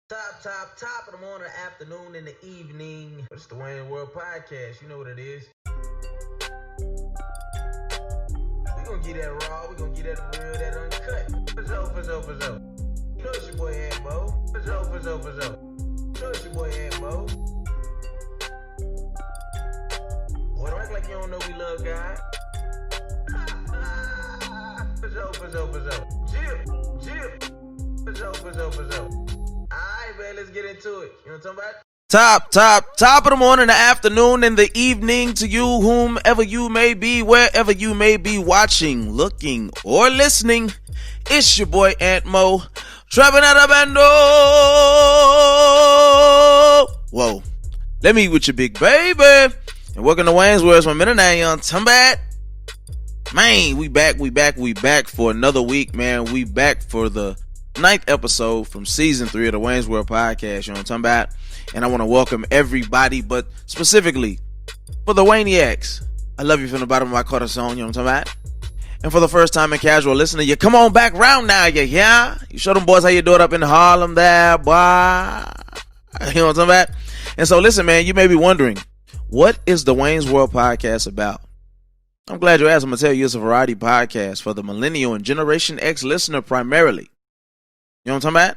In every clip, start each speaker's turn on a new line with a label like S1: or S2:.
S1: Top of the morning, afternoon, and the evening. It's the Wayne World Podcast. You know what it is. We gonna get that raw. We gonna get that real, that uncut. For so. You know it's your boy AntMoe. For so. You know it's your boy AntMoe. Boy, don't act like you don't know we love God. For so. Jip. For so. Alright, man, let's get into it. You know what I'm talking about? Top of the morning, the afternoon, and the evening to you, whomever you may be, wherever you may be watching, looking, or listening. It's your boy AntMoe, trapping out of bando. Whoa, let me eat with your big baby. And welcome to Wayne's World. My minute now, young Tumbat. Man, we back for another week, man. We back for the 9th episode from season 3 of the Wayne's World Podcast. You know what I'm talking about? And I want to welcome everybody, but specifically for the Wayniacs. I love you from the bottom of my corazón. You know what I'm talking about? And for the first time in casual listener, you come on back round now, you hear? You show them boys how you do it up in Harlem there, boy. You know what I'm talking about? And so listen, man, you may be wondering, what is the Wayne's World Podcast about? I'm glad you asked. I'm going to tell you it's a variety podcast for the millennial and Generation X listener primarily. You know what I'm talking about?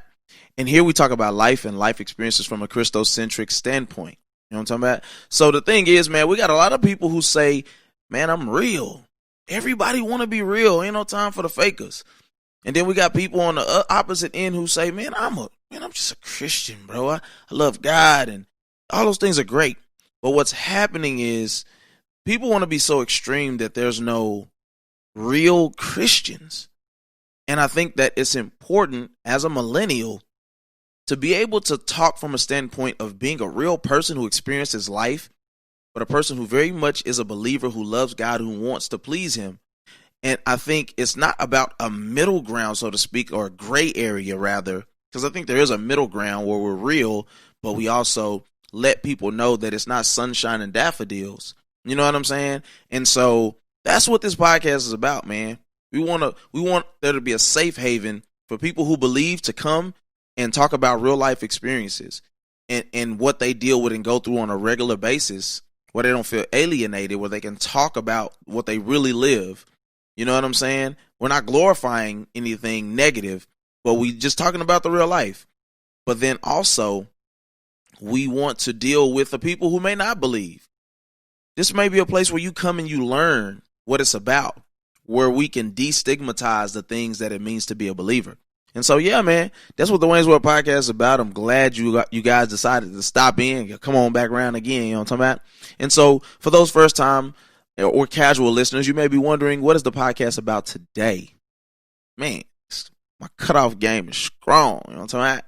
S1: And here we talk about life and life experiences from a Christocentric standpoint. You know what I'm talking about? So the thing is, man, we got a lot of people who say, man, I'm real. Everybody want to be real. Ain't no time for the fakers. And then we got people on the opposite end who say, man, I'm just a Christian, bro. I love God, and all those things are great. But what's happening is people want to be so extreme that there's no real Christians. And I think that it's important as a millennial to be able to talk from a standpoint of being a real person who experiences life, but a person who very much is a believer who loves God, who wants to please him. And I think it's not about a middle ground, so to speak, or a gray area rather, because I think there is a middle ground where we're real, but we also let people know that it's not sunshine and daffodils. You know what I'm saying? And so that's what this podcast is about, man. We want there to be a safe haven for people who believe to come and talk about real life experiences and what they deal with and go through on a regular basis, where they don't feel alienated, where they can talk about what they really live. You know what I'm saying? We're not glorifying anything negative, but we just talking about the real life. But then also, we want to deal with the people who may not believe. This may be a place where you come and you learn what it's about, where we can destigmatize the things that it means to be a believer. And so, yeah, man, that's what the Wayne's World Podcast is about. I'm glad you guys decided to stop in, come on back around again, you know what I'm talking about? And so for those first time or casual listeners, you may be wondering, what is the podcast about today? Man, my cutoff game is strong, you know what I'm talking about?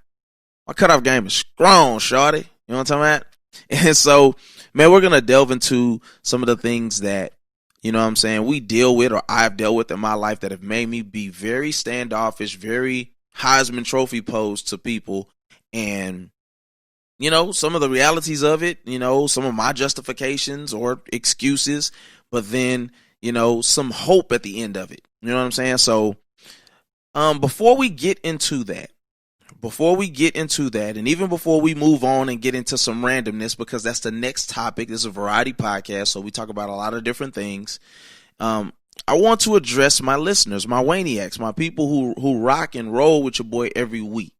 S1: My cutoff game is strong, shorty, you know what I'm talking about? And so, man, we're going to delve into some of the things that, you know what I'm saying, we deal with or I've dealt with in my life that have made me be very standoffish, very Heisman Trophy posed to people. And, you know, some of the realities of it, you know, some of my justifications or excuses, but then, you know, some hope at the end of it. You know what I'm saying? So before we get into that, and even before we move on and get into some randomness, because that's the next topic, this is a variety podcast, so we talk about a lot of different things. I want to address my listeners, my Wayniacs, my people who rock and roll with your boy every week,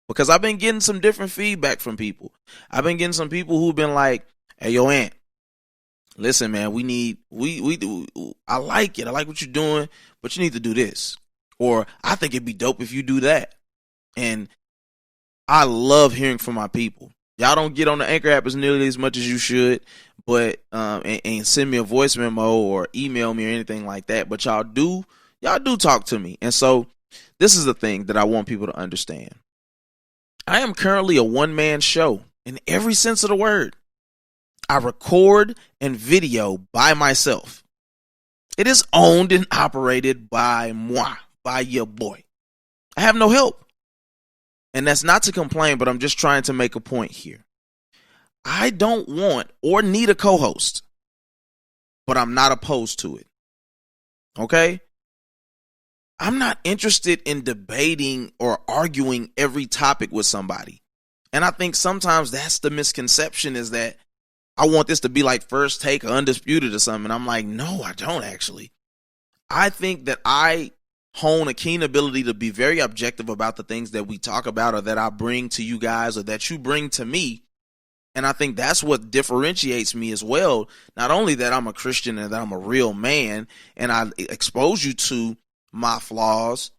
S1: because I've been getting some different feedback from people. I've been getting some people who've been like, "Hey, yo, Ant, listen, man, I like it. I like what you're doing, but you need to do this," or "I think it'd be dope if you do that." And I love hearing from my people. Y'all don't get on the Anchor app as nearly as much as you should, but and send me a voice memo or email me or anything like that. But y'all do talk to me. And so this is the thing that I want people to understand. I am currently a one-man show in every sense of the word. I record and video by myself. It is owned and operated by moi, by your boy. I have no help. And that's not to complain, but I'm just trying to make a point here. I don't want or need a co-host, but I'm not opposed to it. Okay? I'm not interested in debating or arguing every topic with somebody. And I think sometimes that's the misconception, is that I want this to be like First Take or Undisputed or something. And I'm like, no, I don't actually. I think that I hone a keen ability to be very objective about the things that we talk about, or that I bring to you guys, or that you bring to me. And I think that's what differentiates me as well. Not only that I'm a Christian and that I'm a real man and I expose you to my flaws,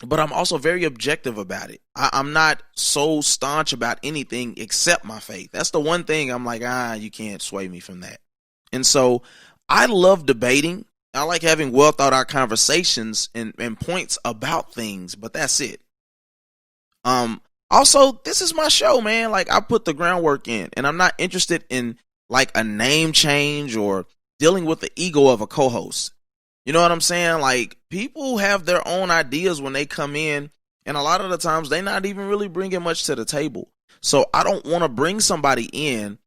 S1: but I'm also very objective about it. I'm not so staunch about anything except my faith. That's the one thing I'm like, you can't sway me from that. And so I love debating. I like having well thought out conversations and points about things, but that's it. Also, this is my show, man. Like, I put the groundwork in, and I'm not interested in like a name change or dealing with the ego of a co-host. You know what I'm saying? Like, people have their own ideas when they come in, and a lot of the times they're not even really bringing much to the table. So I don't want to bring somebody in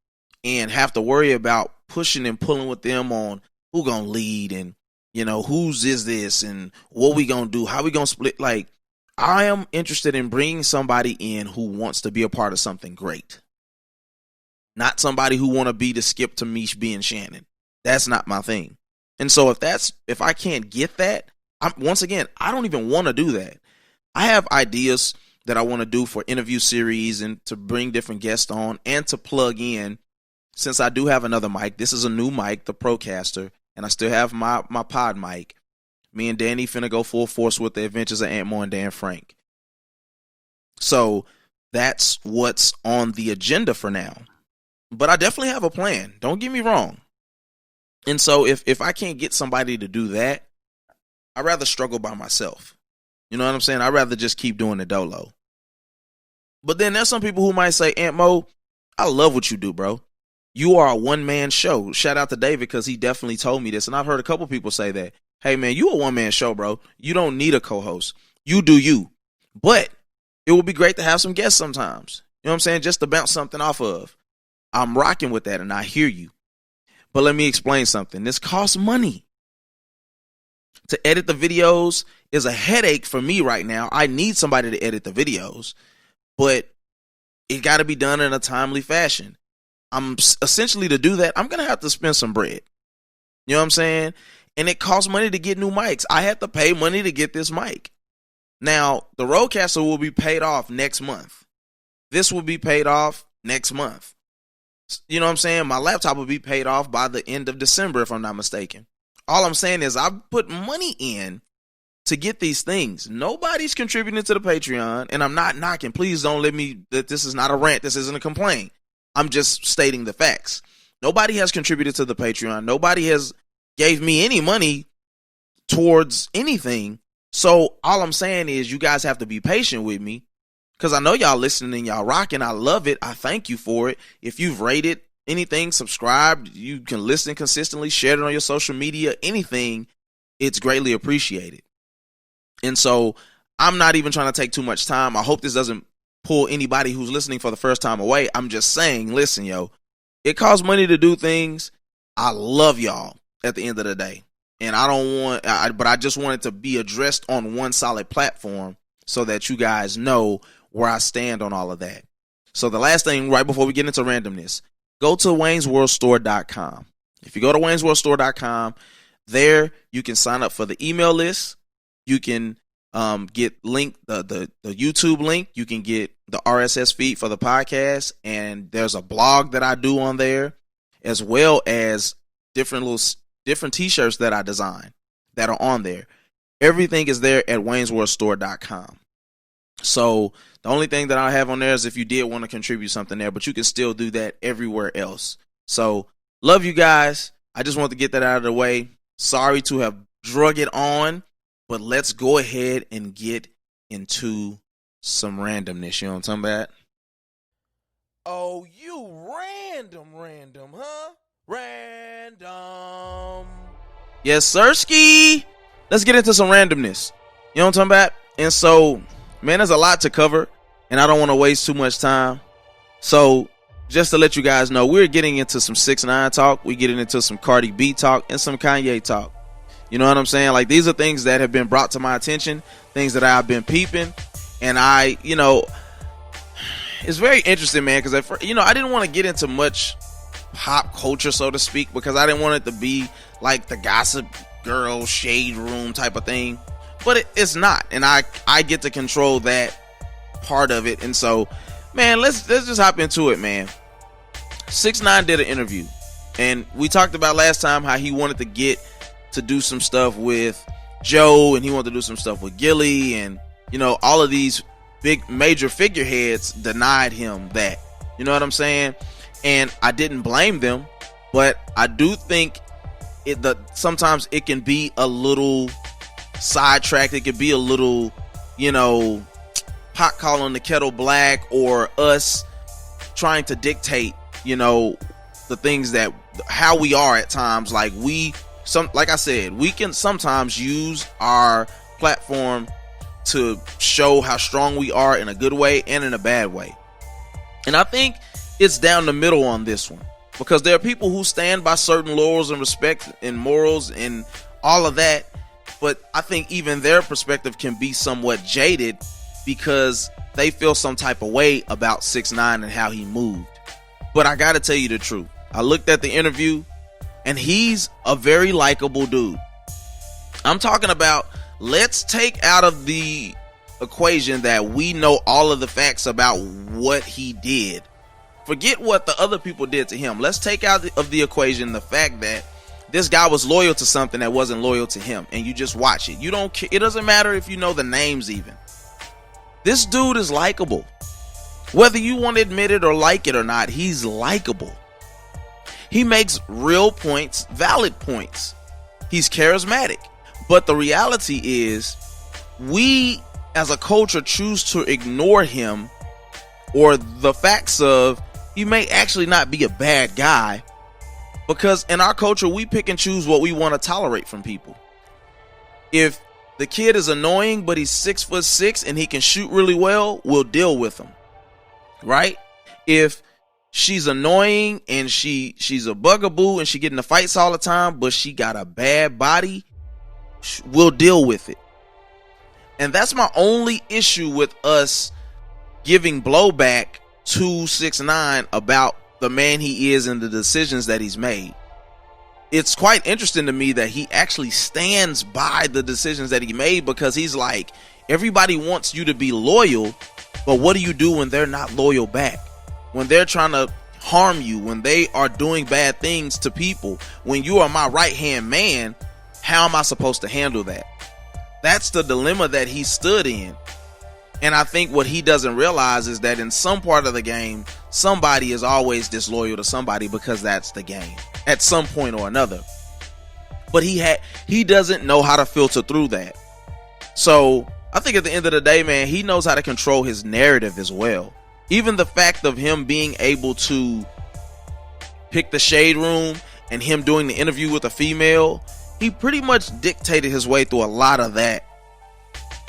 S1: and have to worry about pushing and pulling with them on who gonna lead and, you know, whose is this and what we gonna do, how we gonna split. Like, I am interested in bringing somebody in who wants to be a part of something great. Not somebody who want to be the Skip to Mish being Shannon. That's not my thing. And so if I can't get that, once again, I don't even want to do that. I have ideas that I want to do for interview series and to bring different guests on and to plug in. Since I do have another mic, this is a new mic, the Procaster, and I still have my pod mic. Me and Danny finna go full force with the adventures of AntMoe and Dan Frank. So that's what's on the agenda for now. But I definitely have a plan. Don't get me wrong. And so if I can't get somebody to do that, I'd rather struggle by myself. You know what I'm saying? I'd rather just keep doing it dolo. But then there's some people who might say, AntMoe, I love what you do, bro. You are a one-man show. Shout out to David, because he definitely told me this. And I've heard a couple people say that. Hey, man, you a one-man show, bro. You don't need a co-host. You do you. But it would be great to have some guests sometimes. You know what I'm saying? Just to bounce something off of. I'm rocking with that, and I hear you. But let me explain something. This costs money. To edit the videos is a headache for me right now. I need somebody to edit the videos. But it got to be done in a timely fashion. I'm essentially, to do that, I'm going to have to spend some bread. You know what I'm saying? And it costs money to get new mics. I had to pay money to get this mic. Now, the Rodecaster will be paid off next month. This will be paid off next month. You know what I'm saying? My laptop will be paid off by the end of December, if I'm not mistaken. All I'm saying is I put money in to get these things. Nobody's contributing to the Patreon, and I'm not knocking. Please don't this is not a rant. This isn't a complaint. I'm just stating the facts. Nobody has contributed to the Patreon. Nobody has gave me any money towards anything. So all I'm saying is you guys have to be patient with me, because I know y'all listening, y'all rocking. I love it. I thank you for it. If you've rated anything, subscribed, you can listen consistently, share it on your social media, anything, it's greatly appreciated. And so I'm not even trying to take too much time. I hope this doesn't pull anybody who's listening for the first time away. I'm just saying, listen, yo, it costs money to do things. I love y'all at the end of the day. And but I just want it to be addressed on one solid platform so that you guys know where I stand on all of that. So the last thing, right before we get into randomness, go to waynesworldstore.com. If you go to waynesworldstore.com, there you can sign up for the email list. You can get the YouTube link. You can get the RSS feed for the podcast, and there's a blog that I do on there, as well as different t-shirts that I design that are on there. Everything is there at waynesworldstore.com. So the only thing that I have on there is if you did want to contribute something there, but you can still do that everywhere else. So love you guys. I just want to get that out of the way. Sorry to have drug it on, but let's go ahead and get into some randomness. You know what I'm talking about? Oh, you random, huh? Random. Yes, sirski. Let's get into some randomness. You know what I'm talking about? And so, man, there's a lot to cover, and I don't want to waste too much time. So, just to let you guys know, we're getting into some 6ix9ine talk. We're getting into some Cardi B talk and some Kanye talk. You know what I'm saying? Like, these are things that have been brought to my attention, things that I've been peeping, and it's very interesting, man, because I didn't want to get into much pop culture, so to speak, because I didn't want it to be like the gossip girl shade room type of thing, but it's not, and I get to control that part of it. And so, man, let's just hop into it, man. 6ix9ine did an interview, and we talked about last time how he wanted to get to do some stuff with Joe, and he wanted to do some stuff with Gilly, and all of these big major figureheads denied him that. You know what I'm saying? And I didn't blame them, but I do think sometimes it can be a little sidetracked. It can be a little, pot calling the kettle black, or us trying to dictate, the things that how we are at times. Like like I said, we can sometimes use our platform to show how strong we are in a good way and in a bad way. And I think it's down the middle on this one, because there are people who stand by certain laurels and respect and morals and all of that, but I think even their perspective can be somewhat jaded because they feel some type of way about 6ix9ine and how he moved. But I gotta tell you the truth, I looked at the interview and he's a very likable dude. I'm talking about, let's take out of the equation that we know all of the facts about what he did. Forget what the other people did to him. Let's take out of the equation the fact that this guy was loyal to something that wasn't loyal to him, and you just watch it. You don't care. It doesn't matter if you know the names even. This dude is likable. Whether you want to admit it or like it or not, he's likable. He makes real points, valid points. He's charismatic. But the reality is, we as a culture choose to ignore him, or the facts of he may actually not be a bad guy, because in our culture we pick and choose what we want to tolerate from people. If the kid is annoying but he's 6'6" and he can shoot really well, we'll deal with him, right? If she's annoying and she's a bugaboo and she get into fights all the time but she got a bad body, we'll deal with it. And that's my only issue with us giving blowback to 6ix9ine about the man he is and the decisions that he's made. It's quite interesting to me that he actually stands by the decisions that he made, because he's like, everybody wants you to be loyal, but what do you do when they're not loyal back? When they're trying to harm you, when they are doing bad things to people, when you are my right-hand man, how am I supposed to handle that? That's the dilemma that he stood in. And I think what he doesn't realize is that in some part of the game, somebody is always disloyal to somebody, because that's the game at some point or another. But he doesn't know how to filter through that. So I think at the end of the day, man, he knows how to control his narrative as well. Even the fact of him being able to pick the shade room and him doing the interview with a female, he pretty much dictated his way through a lot of that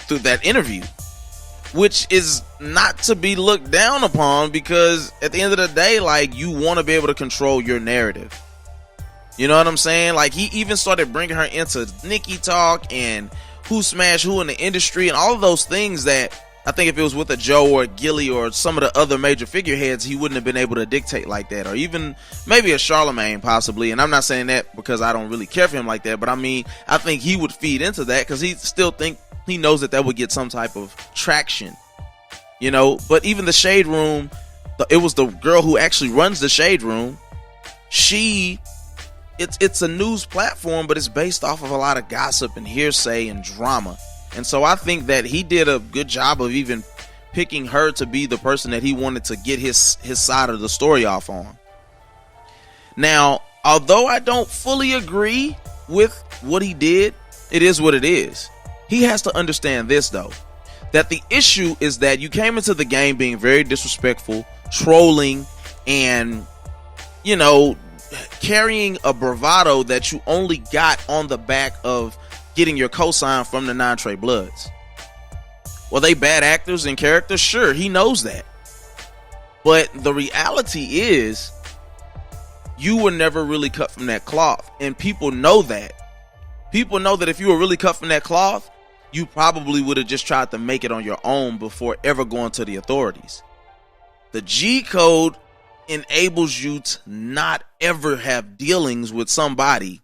S1: through that interview, which is not to be looked down upon, because at the end of the day, like, you want to be able to control your narrative. You know what I'm saying? Like, he even started bringing her into Nicki talk and who smashed who in the industry and all of those things that I think if it was with a Joe or a Gilly or some of the other major figureheads, he wouldn't have been able to dictate like that, or even maybe a Charlemagne possibly. And I'm not saying that because I don't really care for him like that, but I mean, I think he would feed into that because he still he knows that would get some type of traction, you know. But even the Shade Room, it was the girl who actually runs the Shade Room. It's a news platform, but it's based off of a lot of gossip and hearsay and drama. And so I think that he did a good job of even picking her to be the person that he wanted to get his side of the story off on. Now, although I don't fully agree with what he did, it is what it is. He has to understand this, though, that the issue is that you came into the game being very disrespectful, trolling, and, you know, carrying a bravado that you only got on the back of getting your cosign from the 9 Trey Bloods. Well, they bad actors and characters? Sure, he knows that. But the reality is, you were never really cut from that cloth. And people know that. People know that if you were really cut from that cloth, you probably would have just tried to make it on your own before ever going to the authorities. The G code enables you to not ever have dealings with somebody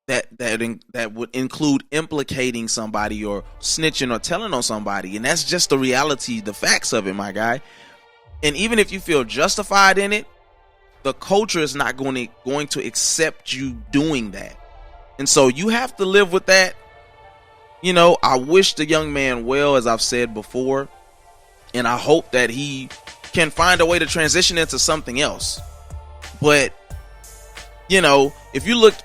S1: that would include implicating somebody or snitching or telling on somebody. And that's just the reality, the facts of it, my guy. And even if you feel justified in it, the culture is not going to accept you doing that. And so you have to live with that. You know, I wish the young man well, as I've said before, and I hope that he can find a way to transition into something else. But you know, if you look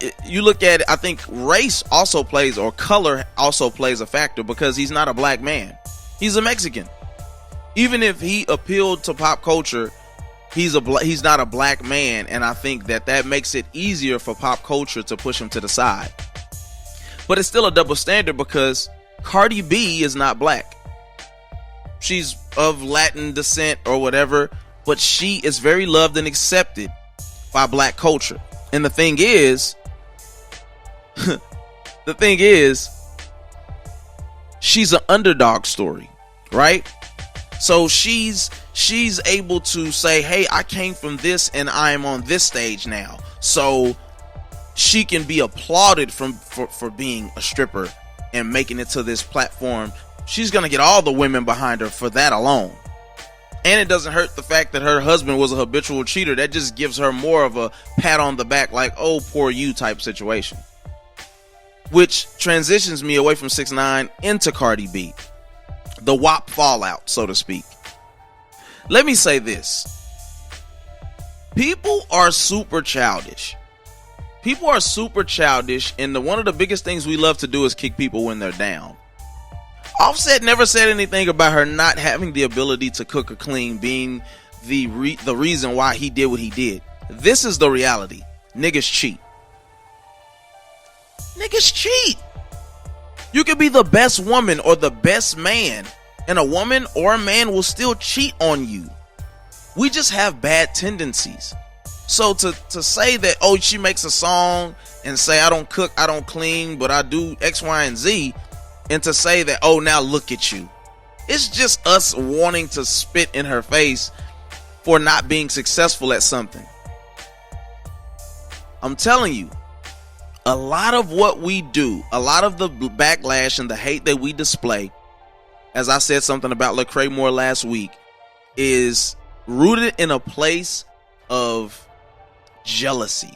S1: at it, I think race also plays, or color also plays a factor, because he's not a black man. He's a Mexican. Even if he appealed to pop culture, he's not a black man, and I think that makes it easier for pop culture to push him to the side. But it's still a double standard, because Cardi B is not black. She's of Latin descent or whatever, but she is very loved and accepted by black culture. And the thing is, she's an underdog story, right? So she's able to say, hey, I came from this and I am on this stage now. So she can be applauded for being a stripper and making it to this platform. She's going to get all the women behind her for that alone. And it doesn't hurt the fact that her husband was a habitual cheater. That just gives her more of a pat on the back, like, oh, poor you type situation. Which transitions me away from 6ix9ine into Cardi B. The WAP fallout, so to speak. Let me say this. People are super childish. And one of the biggest things we love to do is kick people when they're down. Offset never said anything about her not having the ability to cook or clean being the reason why he did what he did. This is the reality. Niggas cheat. You could be the best woman or the best man, and a woman or a man will still cheat on you. We just have bad tendencies. So to say that, oh, she makes a song and say, I don't cook, I don't clean, but I do X, Y, and Z, and to say that, oh, now look at you. It's just us wanting to spit in her face for not being successful at something. I'm telling you, a lot of what we do, a lot of the backlash and the hate that we display, as I said something about Lecrae Moore last week, is rooted in a place of jealousy.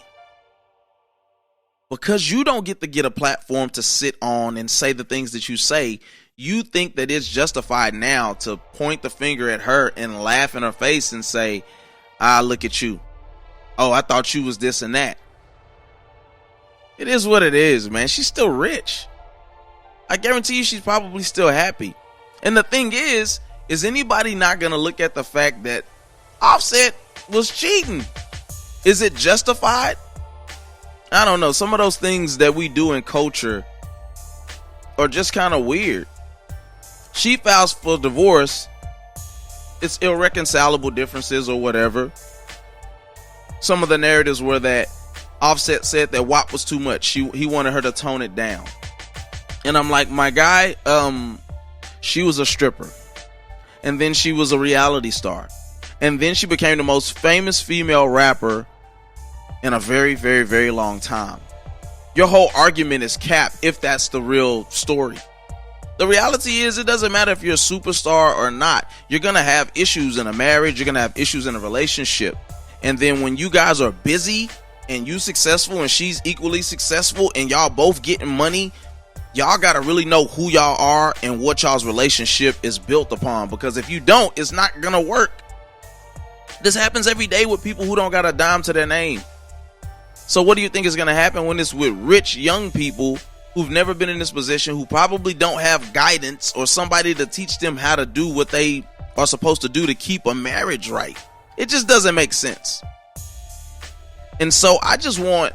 S1: Because you don't get a platform to sit on and say the things that you say, you think that it's justified now to point the finger at her and laugh in her face and say, ah, look at you. Oh, I thought you was this and that. It is what it is, man. She's still rich. I guarantee you she's probably still happy. And the thing is anybody not going to look at the fact that Offset was cheating? Is it justified? I don't know. Some of those things that we do in culture are just kind of weird. She files for divorce. It's irreconcilable differences or whatever. Some of the narratives were that Offset said that WAP was too much. He wanted her to tone it down. And I'm like, my guy, she was a stripper. And then she was a reality star. And then she became the most famous female rapper in a very, very, very long time. Your whole argument is capped if that's the real story. The reality is, it doesn't matter if you're a superstar or not. You're going to have issues in a marriage. You're going to have issues in a relationship. And then when you guys are busy and you successful and she's equally successful and y'all both getting money, y'all got to really know who y'all are and what y'all's relationship is built upon. Because if you don't, it's not going to work. This happens every day with people who don't got a dime to their name. So what do you think is going to happen when it's with rich young people who've never been in this position, who probably don't have guidance or somebody to teach them how to do what they are supposed to do to keep a marriage right? It just doesn't make sense. And so I just want,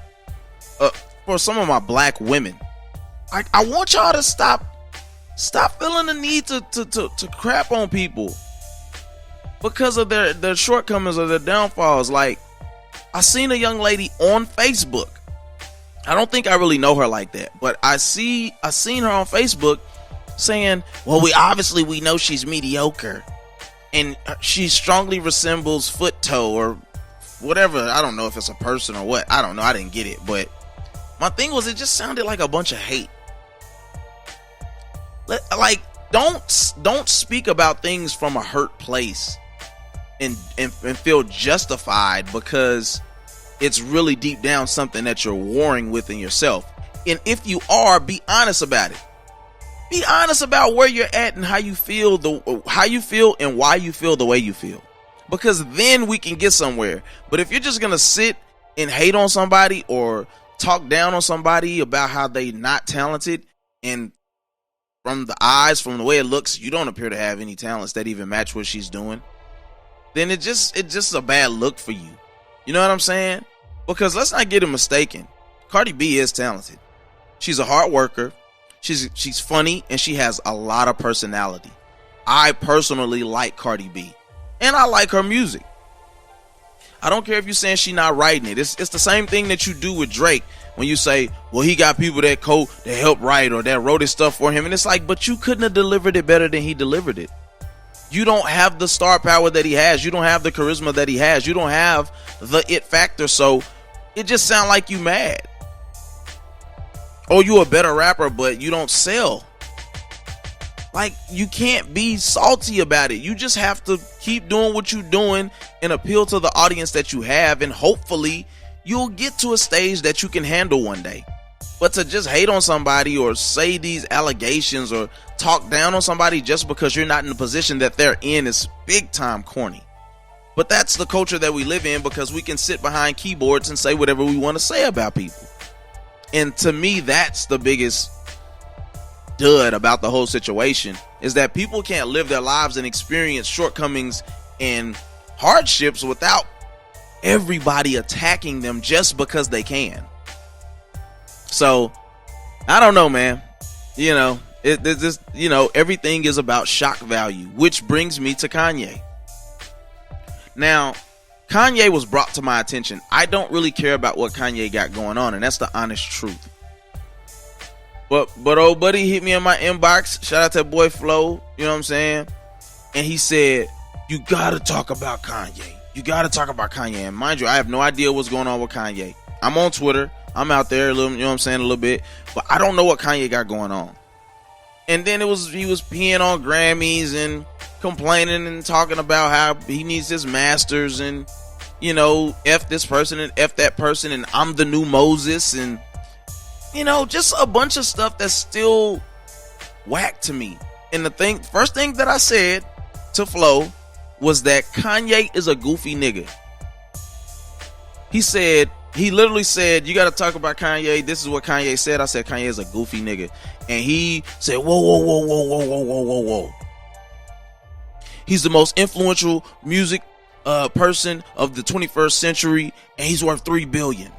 S1: for some of my black women, I want y'all to stop feeling the need to crap on people because of their shortcomings or their downfalls. Like, I seen a young lady on Facebook. I don't think I really know her like that, but I seen her on Facebook saying, well, we know she's mediocre. and she strongly resembles Foot Toe or whatever. I don't know if it's a person or what. I don't know. I didn't get it. But my thing was, it just sounded like a bunch of hate. Like, don't speak about things from a hurt place and feel justified because it's really deep down something that you're warring within yourself. And if you are, be honest about it. Be honest about where you're at and how you feel and why you feel the way you feel. Because then we can get somewhere. But if you're just going to sit and hate on somebody or talk down on somebody about how they not talented, and from the way it looks, you don't appear to have any talents that even match what she's doing, then it's just a bad look for you. You know what I'm saying? Because let's not get it mistaken. Cardi B is talented. She's a hard worker. She's funny, and she has a lot of personality. I personally like Cardi B, and I like her music. I don't care if you're saying she's not writing it. It's the same thing that you do with Drake when you say, well, he got people that helped write or that wrote his stuff for him. And it's like, but you couldn't have delivered it better than he delivered it. You don't have the star power that he has. You don't have the charisma that he has. You don't have the it factor. So it just sounds like you mad. Oh, you a better rapper, but you don't sell. Like, you can't be salty about it. You just have to keep doing what you're doing and appeal to the audience that you have, and hopefully you'll get to a stage that you can handle one day. But to just hate on somebody or say these allegations or talk down on somebody just because you're not in the position that they're in is big time corny. But that's the culture that we live in, because we can sit behind keyboards and say whatever we want to say about people. And to me, that's the biggest dud about the whole situation, is that people can't live their lives and experience shortcomings and hardships without everybody attacking them just because they can. So I don't know, man. Everything is about shock value, which brings me to Kanye. Now, Kanye was brought to my attention. I don't really care about what Kanye got going on, and that's the honest truth. But old buddy hit me in my inbox. Shout out to that boy Flo. You know what I'm saying? And he said, you gotta talk about Kanye. You gotta talk about Kanye. And mind you, I have no idea what's going on with Kanye. I'm on Twitter. I'm out there a little, you know what I'm saying, a little bit. But I don't know what Kanye got going on. And then he was peeing on Grammys and complaining and talking about how he needs his masters and, F this person and F that person and I'm the new Moses and, just a bunch of stuff that's still whack to me. And the first thing that I said to Flo was that Kanye is a goofy nigga. He literally said, you got to talk about Kanye. This is what Kanye said. I said, Kanye is a goofy nigga. And he said, whoa. He's the most influential music person of the 21st century, and he's worth $3 billion.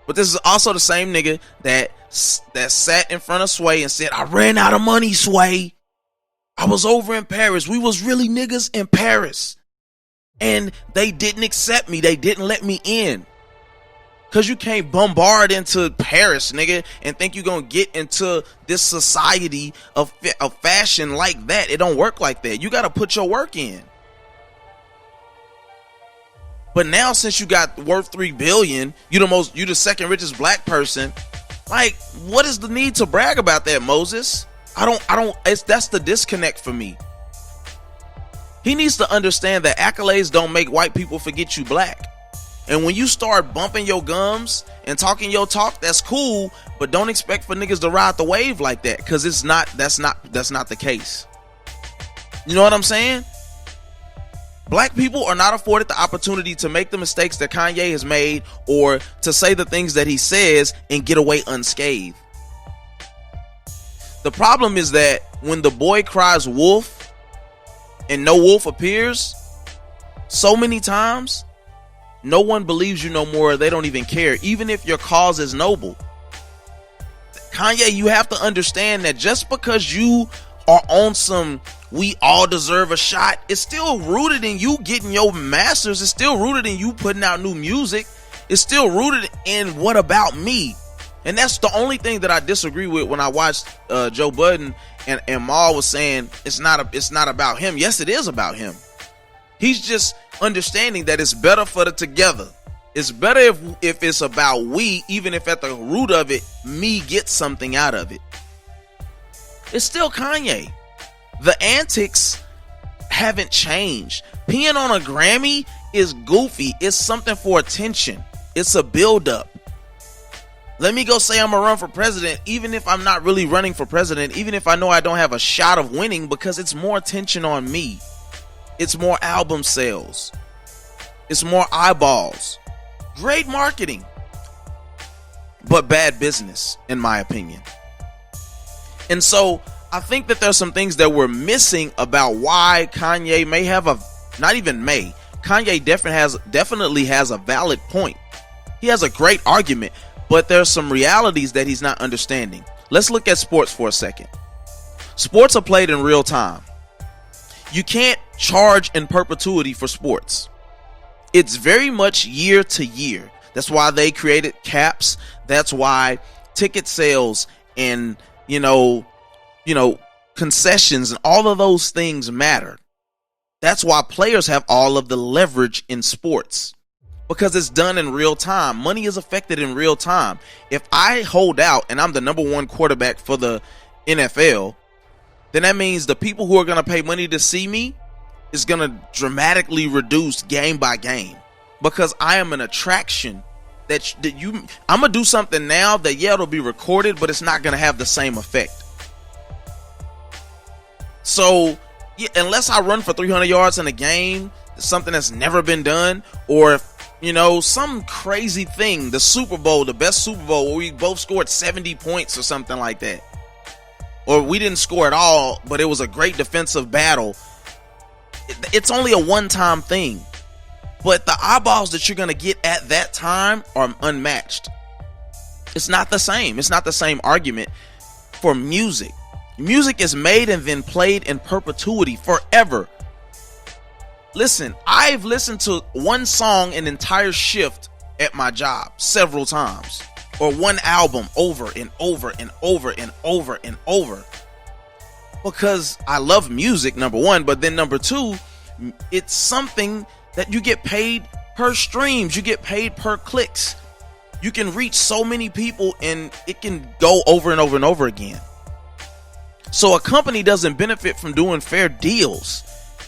S1: But this is also the same nigga that sat in front of Sway and said, I ran out of money, Sway. I was over in Paris. We was really niggas in Paris. And they didn't accept me. They didn't let me in. Because you can't bombard into Paris, nigga, and think you're going to get into this society of fashion like that. It don't work like that. You got to put your work in. But now, since you got worth $3 billion, you the second richest black person. Like, what is the need to brag about that, Moses? That's the disconnect for me. He needs to understand that accolades don't make white people forget you black. And when you start bumping your gums and talking your talk, that's cool, but don't expect for niggas to ride the wave like that, because that's not the case. You know what I'm saying? Black people are not afforded the opportunity to make the mistakes that Kanye has made or to say the things that he says and get away unscathed. The problem is that when the boy cries wolf and no wolf appears so many times, no one believes you no more. They don't even care, even if your cause is noble. Kanye, you have to understand that just because you are on some we all deserve a shot, it's still rooted in you getting your masters. It's still rooted in you putting out new music. It's still rooted in what about me. And that's the only thing that I disagree with when I watched Joe Budden and Maul was saying it's not about him. Yes, it is about him. He's just understanding that it's better for the together. It's better if it's about we, even if at the root of it, me gets something out of it. It's still Kanye. The antics haven't changed. Peeing on a Grammy is goofy. It's something for attention. It's a build-up. Let me go say I'm gonna run for president, even if I'm not really running for president, even if I know I don't have a shot of winning, because it's more attention on me. It's more album sales. It's more eyeballs. Great marketing, but bad business, in my opinion. And so I think that there's some things that we're missing about why Kanye may have Kanye definitely has a valid point. He has a great argument, but there's some realities that he's not understanding. Let's look at sports for a second. Sports are played in real time. You can't charge in perpetuity for sports. It's very much year to year. That's why they created caps. That's why ticket sales and, concessions and all of those things matter. That's why players have all of the leverage in sports, because it's done in real time. Money is affected in real time. If I hold out and I'm the number one quarterback for the NFL, then that means the people who are going to pay money to see me is going to dramatically reduce game by game, because I am an attraction I'm going to do something now that, it'll be recorded, but it's not going to have the same effect. So unless I run for 300 yards in a game, something that's never been done, or some crazy thing, the Super Bowl, the best Super Bowl where we both scored 70 points or something like that, or we didn't score at all, but it was a great defensive battle. It's only a one-time thing, but the eyeballs that you're going to get at that time are unmatched. It's not the same. It's not the same argument for music. Music is made and then played in perpetuity forever. Listen, I've listened to one song an entire shift at my job several times, or one album over and over and over and over and over, because I love music, number one, but then number two, it's something that you get paid per streams, you get paid per clicks. You can reach so many people and it can go over and over and over again. So a company doesn't benefit from doing fair deals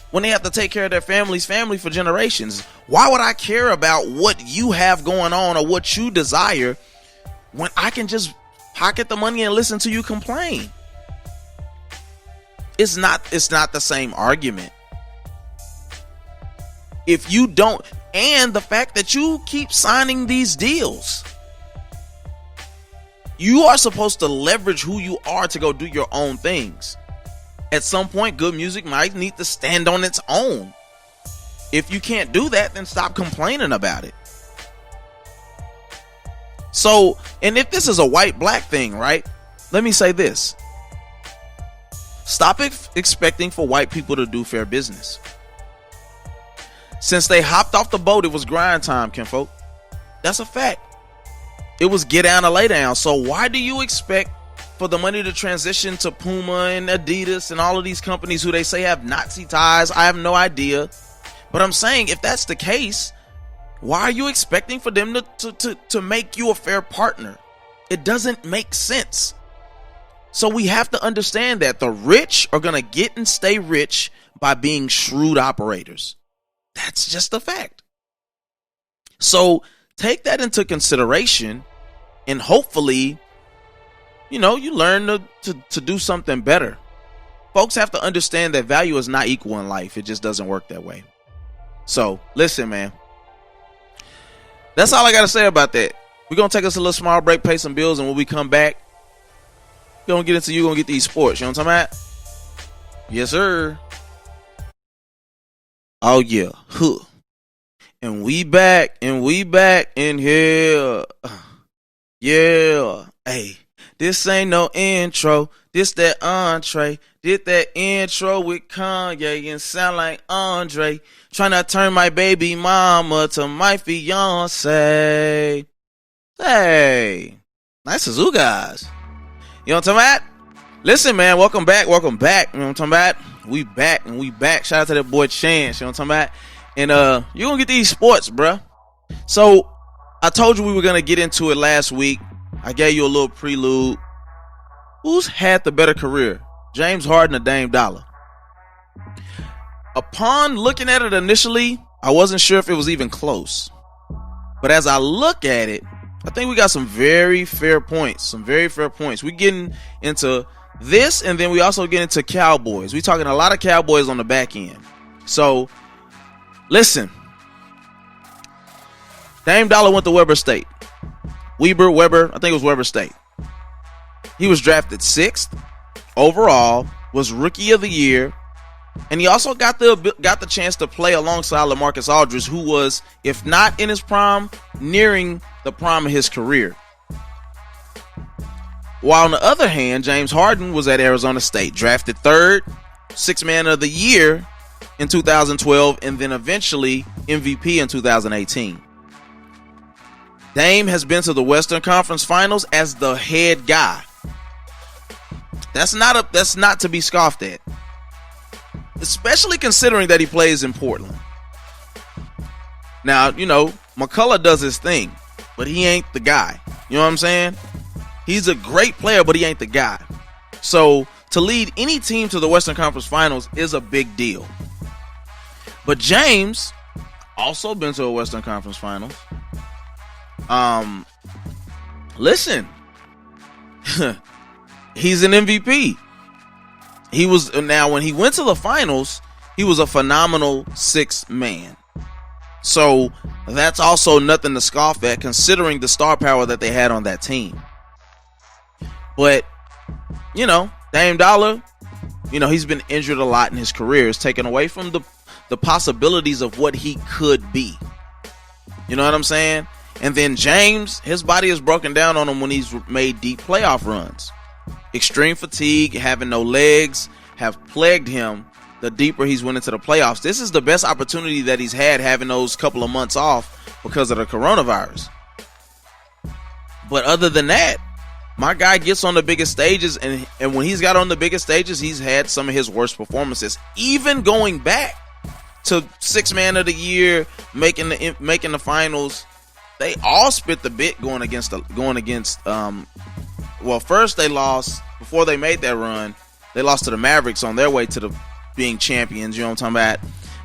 S1: when they have to take care of their family for generations. Why would I care about what you have going on or what you desire when I can just pocket the money and listen to you complain? It's not the same argument. If you don't, and the fact that you keep signing these deals, you are supposed to leverage who you are to go do your own things. At some point, good music might need to stand on its own. If you can't do that, then stop complaining about it. So, and if this is a white-black thing, right? Let me say this. Stop expecting for white people to do fair business. Since they hopped off the boat, it was grind time, kinfolk. That's a fact. It was get down or lay down. So why do you expect for the money to transition to Puma and Adidas and all of these companies who they say have Nazi ties? I have no idea. But I'm saying, if that's the case, why are you expecting for them to make you a fair partner? It doesn't make sense. So we have to understand that the rich are going to get and stay rich by being shrewd operators. That's just a fact. So take that into consideration, and hopefully, you learn to do something better. Folks have to understand that value is not equal in life. It just doesn't work that way. So listen, man, that's all I got to say about that. We're going to take us a little small break, pay some bills, and when we come back, we're going to get into you going to get these sports. You know what I'm talking about? Yes, sir. Oh, yeah. Huh. And we back in here. Yeah. Hey, this ain't no intro. This that entree. Did that intro with Kanye and sound like Andre. Trying to turn my baby mama to my fiance. Hey, nice as you guys. You know what I'm talking about? Listen, man, welcome back. You know what I'm talking about? We back and we back. Shout out to that boy Chance. You know what I'm talking about? And you're going to get these sports, bruh. So I told you we were going to get into it last week. I gave you a little prelude. Who's had the better career? James Harden or Dame Dollar? Upon looking at it initially, I wasn't sure if it was even close. But as I look at it, I think we got some very fair points. We getting into this, and then we also get into Cowboys. We talking a lot of Cowboys on the back end. So, listen. Dame Dollar went to Weber State. Weber, I think it was Weber State. He was drafted 6th overall, was Rookie of the Year, and he also got the chance to play alongside LaMarcus Aldridge, who was, if not in his prime, nearing the prime of his career. While on the other hand, James Harden was at Arizona State, drafted 3rd, 6th Man of the Year in 2012, and then eventually MVP in 2018. Dame has been to the Western Conference Finals as the head guy. That's not to be scoffed at, especially considering that he plays in Portland. Now, McCullough does his thing, but he ain't the guy. You know what I'm saying? He's a great player, but he ain't the guy. So to lead any team to the Western Conference Finals is a big deal. But James also been to a Western Conference Finals. Listen, he's an MVP. When he went to the finals, he was a phenomenal 6th man. So that's also nothing to scoff at, considering the star power that they had on that team. But, Dame Dollar, he's been injured a lot in his career. It's taken away from the possibilities of what he could be. You know what I'm saying? And then James, his body is broken down on him when he's made deep playoff runs. Extreme fatigue, having no legs, have plagued him the deeper he's went into the playoffs. This is the best opportunity that he's had, having those couple of months off because of the coronavirus. But other than that, my guy gets on the biggest stages, and when he's got on the biggest stages, he's had some of his worst performances. Even going back to 6th Man of the Year, making the finals, they all spit the bit going against. First they lost before they made that run. They lost to the Mavericks on their way to being champions. You know what I'm talking about?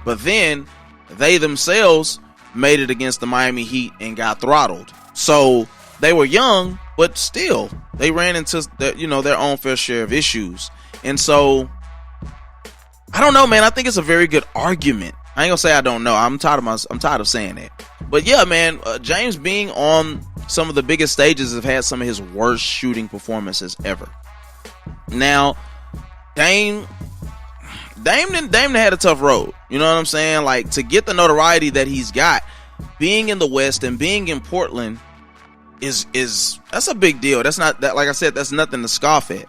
S1: But then they themselves made it against the Miami Heat and got throttled. So they were young, but still they ran into their own fair share of issues. And so I don't know, man. I think it's a very good argument. I ain't gonna say I don't know. I'm tired of saying that. But yeah, man, James being on some of the biggest stages have had some of his worst shooting performances ever. Now, Dame had a tough road. You know what I'm saying? Like, to get the notoriety that he's got, being in the West and being in Portland is that's a big deal. That's not that, like I said, that's nothing to scoff at.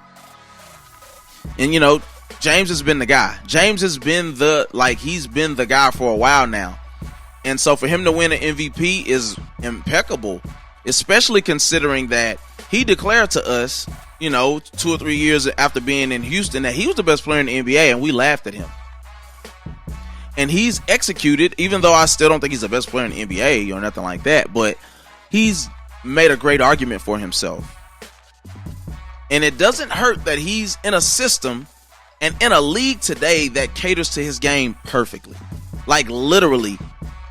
S1: And James has been the guy. He's been the guy for a while now. And so for him to win an MVP is impeccable, especially considering that he declared to us, 2 or 3 years after being in Houston, that he was the best player in the NBA, and we laughed at him. And he's executed, even though I still don't think he's the best player in the NBA or nothing like that, but he's made a great argument for himself. And it doesn't hurt that he's in a system and in a league today that caters to his game perfectly. Like, literally,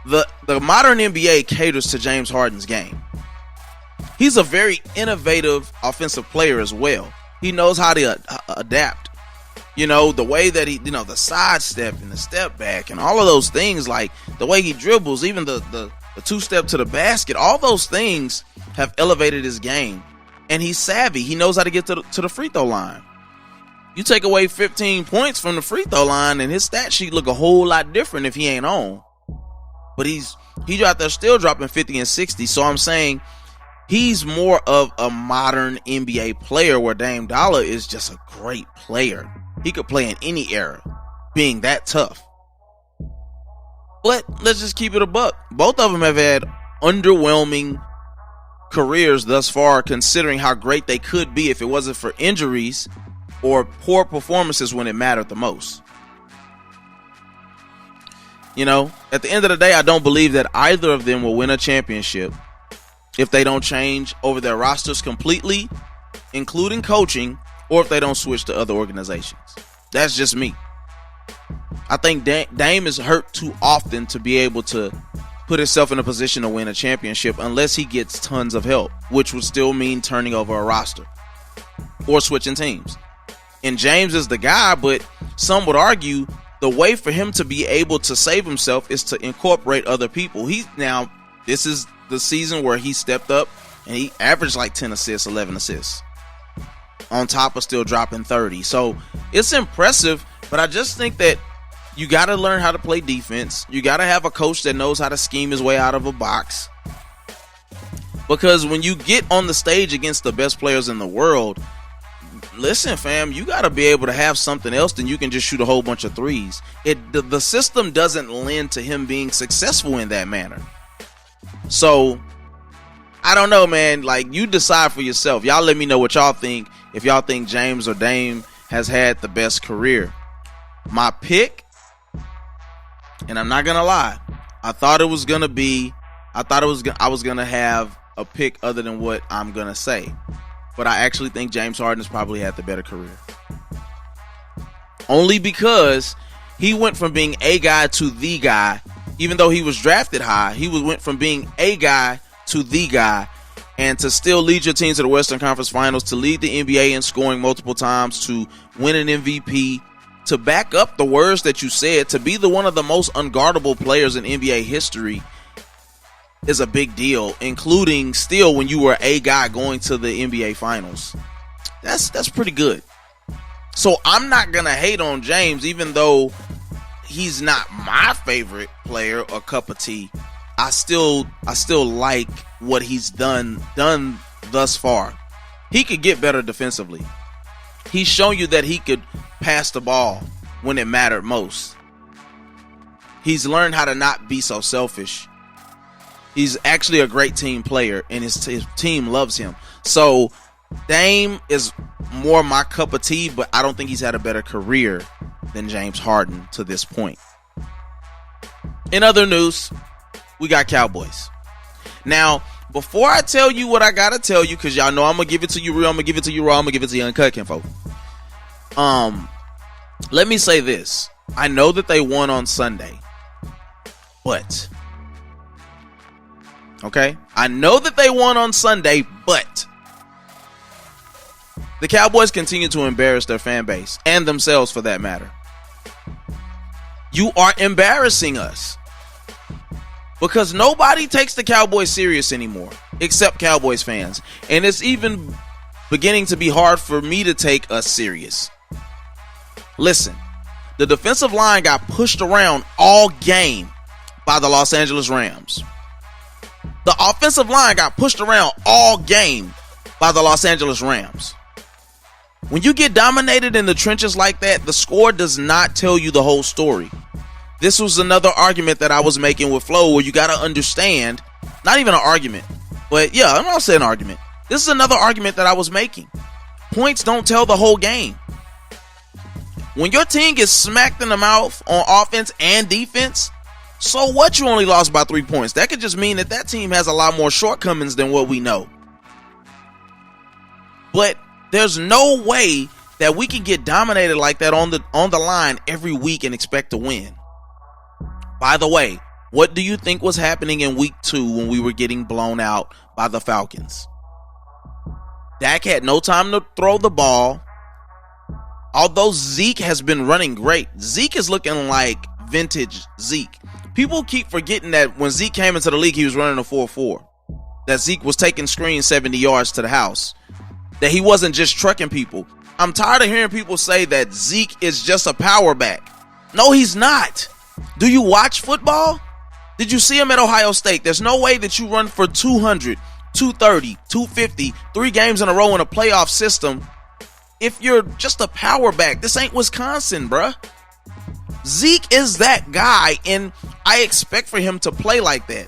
S1: the modern NBA caters to James Harden's game. He's a very innovative offensive player as well. He knows how to adapt. The way that he, the sidestep and the step back and all of those things, like the way he dribbles, even the two-step to the basket, all those things have elevated his game. And he's savvy. He knows how to get to the free throw line. You take away 15 points from the free throw line, and his stat sheet look a whole lot different if he ain't on. But he's out there still dropping 50 and 60. So I'm saying he's more of a modern NBA player, where Dame Dollar is just a great player. He could play in any era, being that tough. But let's just keep it a buck. Both of them have had underwhelming careers thus far, considering how great they could be if it wasn't for injuries or poor performances when it mattered the most. You know, at the end of the day, I don't believe that either of them will win a championship if they don't change over their rosters completely, including coaching, or if they don't switch to other organizations. That's just me. I think Dame is hurt too often to be able to put himself in a position to win a championship unless he gets tons of help, which would still mean turning over a roster or switching teams. And James is the guy, but some would argue the way for him to be able to save himself is to incorporate other people. This is the season where he stepped up and he averaged like 10 assists, 11 assists, on top of still dropping 30. So it's impressive, but I just think that you got to learn how to play defense. You got to have a coach that knows how to scheme his way out of a box. Because when you get on the stage against the best players in the world, listen, fam, you got to be able to have something else than you can just shoot a whole bunch of threes. The system doesn't lend to him being successful in that manner. So, I don't know, man. Like, you decide for yourself. Y'all let me know what y'all think. If y'all think James or Dame has had the best career. My pick, and I'm not going to lie, I was going to have a pick other than what I'm going to say. But I actually think James Harden's probably had the better career. Only because he went from being a guy to the guy. Even though he was drafted high, he went from being a guy to the guy. And to still lead your team to the Western Conference Finals, to lead the NBA in scoring multiple times, to win an MVP, to back up the words that you said, to be one of the most unguardable players in NBA history is a big deal, including still when you were a guy going to the NBA Finals. That's pretty good. So I'm not going to hate on James, even though he's not my favorite player or cup of tea. I still like what he's done thus far. He could get better defensively. He's shown you that he could pass the ball when it mattered most. He's learned how to not be so selfish. He's actually a great team player, and his team loves him. So Dame is more my cup of tea, but I don't think he's had a better career than James Harden to this point. In other news, we got Cowboys. Now, before I tell you what I gotta tell you, because y'all know I'm gonna give it to you real, I'm gonna give it to you raw, I'm gonna give it to you uncut, kinfolk. Let me say this. I know that they won on Sunday, but okay, I know that they won on Sunday, but the Cowboys continue to embarrass their fan base and themselves, for that matter. You are embarrassing us. Because nobody takes the Cowboys serious anymore, except Cowboys fans. And it's even beginning to be hard for me to take us serious. Listen, the defensive line got pushed around all game by the Los Angeles Rams. The offensive line got pushed around all game by the Los Angeles Rams. When you get dominated in the trenches like that, the score does not tell you the whole story. This was another argument that I was making with Flo, where you got to understand, not even an argument, but yeah, I'm not saying an argument. This is another argument that I was making. Points don't tell the whole game. When your team gets smacked in the mouth on offense and defense, so what, you only lost by 3 points? That could just mean that team has a lot more shortcomings than what we know. But there's no way that we can get dominated like that on the line every week and expect to win. By the way, what do you think was happening in week 2 when we were getting blown out by the Falcons? Dak had no time to throw the ball. Although Zeke has been running great, Zeke is looking like vintage Zeke. People keep forgetting that when Zeke came into the league, he was running a 4-4. That Zeke was taking screens 70 yards to the house. That he wasn't just trucking people. I'm tired of hearing people say that Zeke is just a power back. No, he's not. Do you watch football? Did you see him at Ohio State? There's no way that you run for 200, 230, 250, 3 games in a row in a playoff system if you're just a power back. This ain't Wisconsin, bruh. Zeke is that guy, and I expect for him to play like that.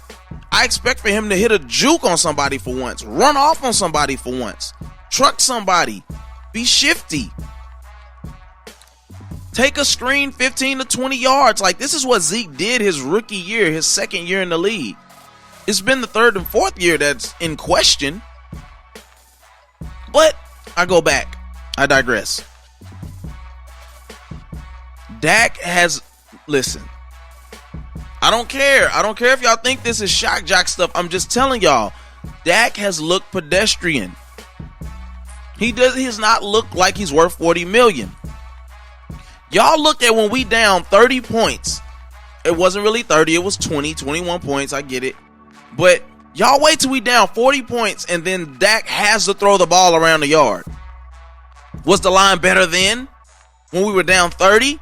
S1: I expect for him to hit a juke on somebody for once, run off on somebody for once, truck somebody, be shifty. Take a screen 15 to 20 yards. Like, this is what Zeke did his rookie year, his second year in the league. It's been the third and fourth year that's in question. But I go back. I digress. Dak has, listen, I don't care. I don't care if y'all think this is shock jock stuff. I'm just telling y'all, Dak has looked pedestrian. He does not look like he's worth $40 million. Y'all look at when we down 30 points. It wasn't really 30, it was 20, 21 points. I get it. But y'all wait till we down 40 points and then Dak has to throw the ball around the yard. Was the line better then when we were down 30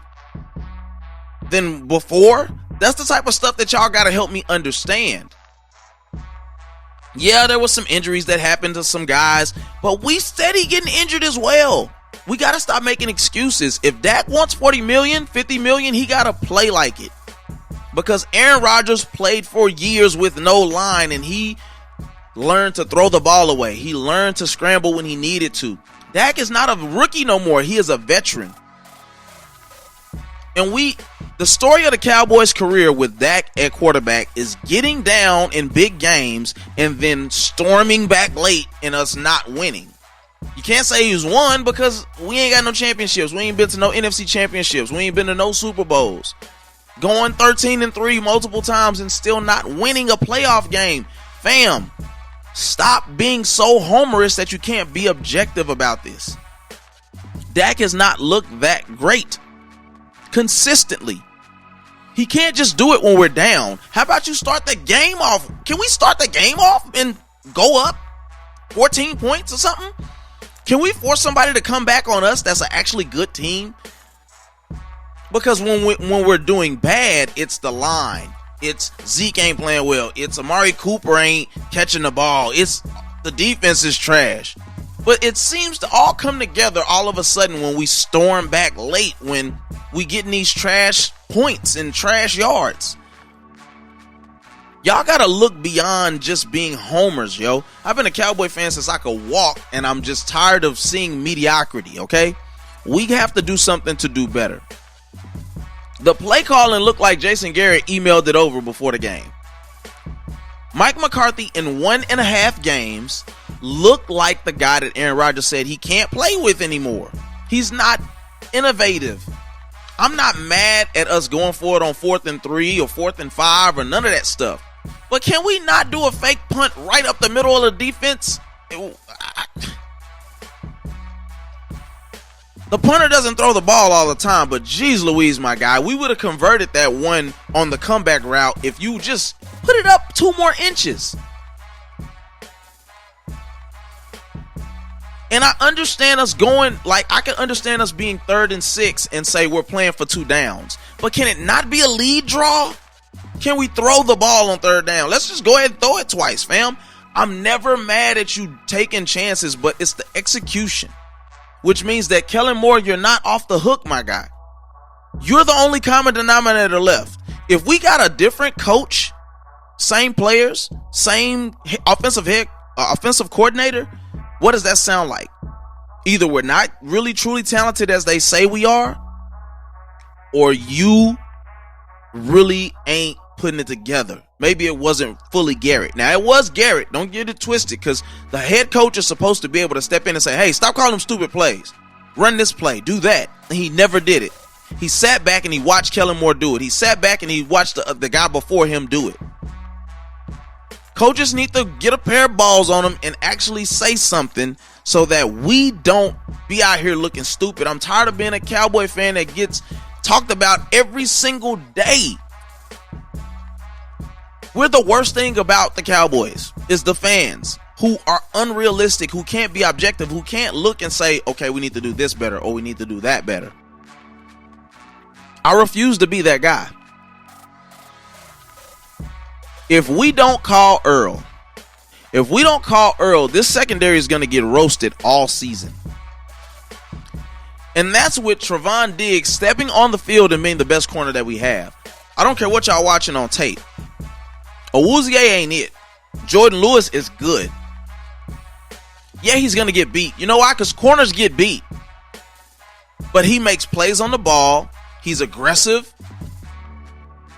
S1: than before? That's the type of stuff that y'all got to help me understand. Yeah, there was some injuries that happened to some guys, but we steady getting injured as well. We got to stop making excuses. If Dak wants 40 million, 50 million, he got to play like it. Because Aaron Rodgers played for years with no line, and he learned to throw the ball away. He learned to scramble when he needed to. Dak is not a rookie no more. He is a veteran. And the story of the Cowboys' career with Dak at quarterback is getting down in big games and then storming back late and us not winning. You can't say he's won because we ain't got no championships. We ain't been to no NFC championships. We ain't been to no Super Bowls. Going 13-3 multiple times and still not winning a playoff game. Fam, stop being so humorous that you can't be objective about this. Dak has not looked that great consistently. He can't just do it when we're down. How about you start the game off? Can we start the game off and go up 14 points or something? Can we force somebody to come back on us that's an actually good team? Because when we're doing bad, it's the line. It's Zeke ain't playing well. It's Amari Cooper ain't catching the ball. It's the defense is trash. But it seems to all come together all of a sudden when we storm back late, when we getting these trash points and trash yards. Y'all gotta look beyond just being homers, yo. I've been a Cowboy fan since I could walk, and I'm just tired of seeing mediocrity, okay? We have to do something to do better. The play calling looked like Jason Garrett emailed it over before the game. Mike McCarthy in 1.5 games looked like the guy that Aaron Rodgers said he can't play with anymore. He's not innovative. I'm not mad at us going for it on 4th and 3 or 4th and 5 or none of that stuff. But can we not do a fake punt right up the middle of the defense? The punter doesn't throw the ball all the time, but geez Louise, my guy, we would have converted that one on the comeback route if you just put it up 2 more inches. And I understand us going, like, I can understand us being 3rd and 6 and say we're playing for 2 downs. But can it not be a lead draw? Can we throw the ball on 3rd down? Let's just go ahead and throw it twice, fam. I'm never mad at you taking chances, but it's the execution. Which means that Kellen Moore, you're not off the hook, my guy. You're the only common denominator left. If we got a different coach, same players, same offensive coordinator, what does that sound like? Either we're not really truly talented as they say we are, or you really ain't putting it together. Maybe it wasn't fully Garrett. Now, it was Garrett. Don't get it twisted, because the head coach is supposed to be able to step in and say, hey, stop calling them stupid plays. Run this play. Do that. And he never did it. He sat back and he watched Kellen Moore do it. He sat back and he watched the guy before him do it. Coaches need to get a pair of balls on them and actually say something so that we don't be out here looking stupid. I'm tired of being a Cowboy fan that gets talked about every single day. We're the worst thing about the Cowboys is the fans who are unrealistic, who can't be objective, who can't look and say, okay, we need to do this better or we need to do that better. I refuse to be that guy. If we don't call Earl, this secondary is going to get roasted all season. And that's with Trevon Diggs stepping on the field and being the best corner that we have. I don't care what y'all watching on tape. Awuzie ain't it. Jordan Lewis is good. Yeah, he's going to get beat. You know why? Because corners get beat. but he makes plays on the ball. He's aggressive.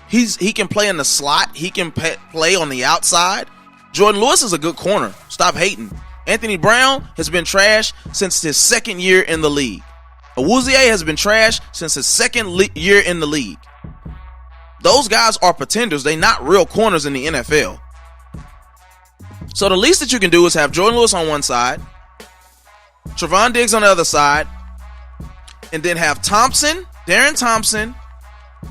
S1: He can play in the slot. He can play on the outside. Jordan Lewis is a good corner. Stop hating. Anthony Brown has been trash since his second year in the league. Awuzie has been trash since his second year in the league. Those guys are pretenders. They're not real corners in the NFL. So the least that you can do is have Jordan Lewis on one side, Trevon Diggs on the other side, and then have Darren Thompson,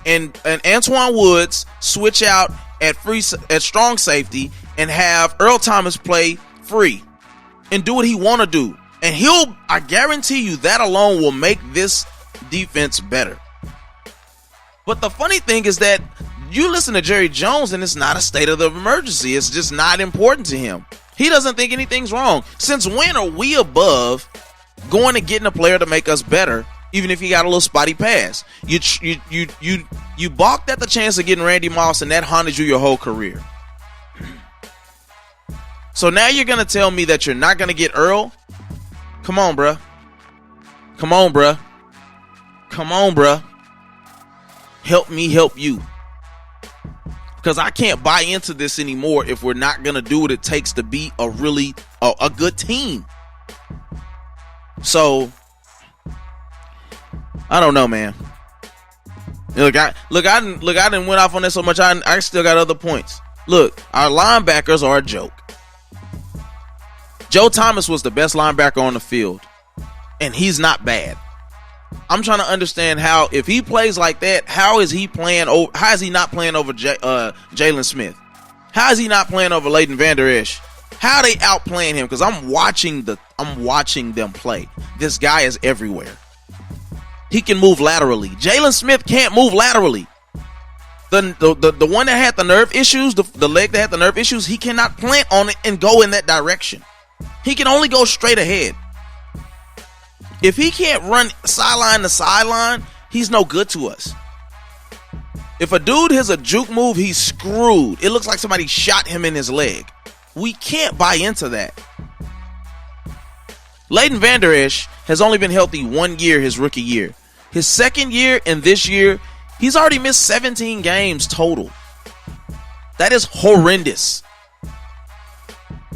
S1: and Antoine Woods switch out at strong safety and have Earl Thomas play free and do what he want to do. And I guarantee you that alone will make this defense better. But the funny thing is that you listen to Jerry Jones and it's not a state of the emergency. It's just not important to him. He doesn't think anything's wrong. Since when are we above going and getting a player to make us better, even if he got a little spotty pass? You balked at the chance of getting Randy Moss, and that haunted you your whole career. So now you're going to tell me that you're not going to get Earl? Come on, bruh. Come on, bruh. Come on, bruh. Help me help you. Because I can't buy into this anymore if we're not going to do what it takes to be a good team. So, I don't know, man. Look, I didn't went off on that so much. I still got other points. Look, our linebackers are a joke. Joe Thomas was the best linebacker on the field, and he's not bad. I'm trying to understand how, if he plays like that, how is he not playing over Jalen Smith? How is he not playing over Leighton Vander Esch? How are they outplaying him? Because I'm watching them play. This guy is everywhere. He can move laterally. Jalen Smith can't move laterally. The one that had the nerve issues, the leg that had the nerve issues, he cannot plant on it and go in that direction. He can only go straight ahead. If he can't run sideline to sideline, he's no good to us. If a dude has a juke move, he's screwed. It looks like somebody shot him in his leg. We can't buy into that. Leighton Vander Esch has only been healthy 1 year, his rookie year. His second year and this year, he's already missed 17 games total. That is horrendous.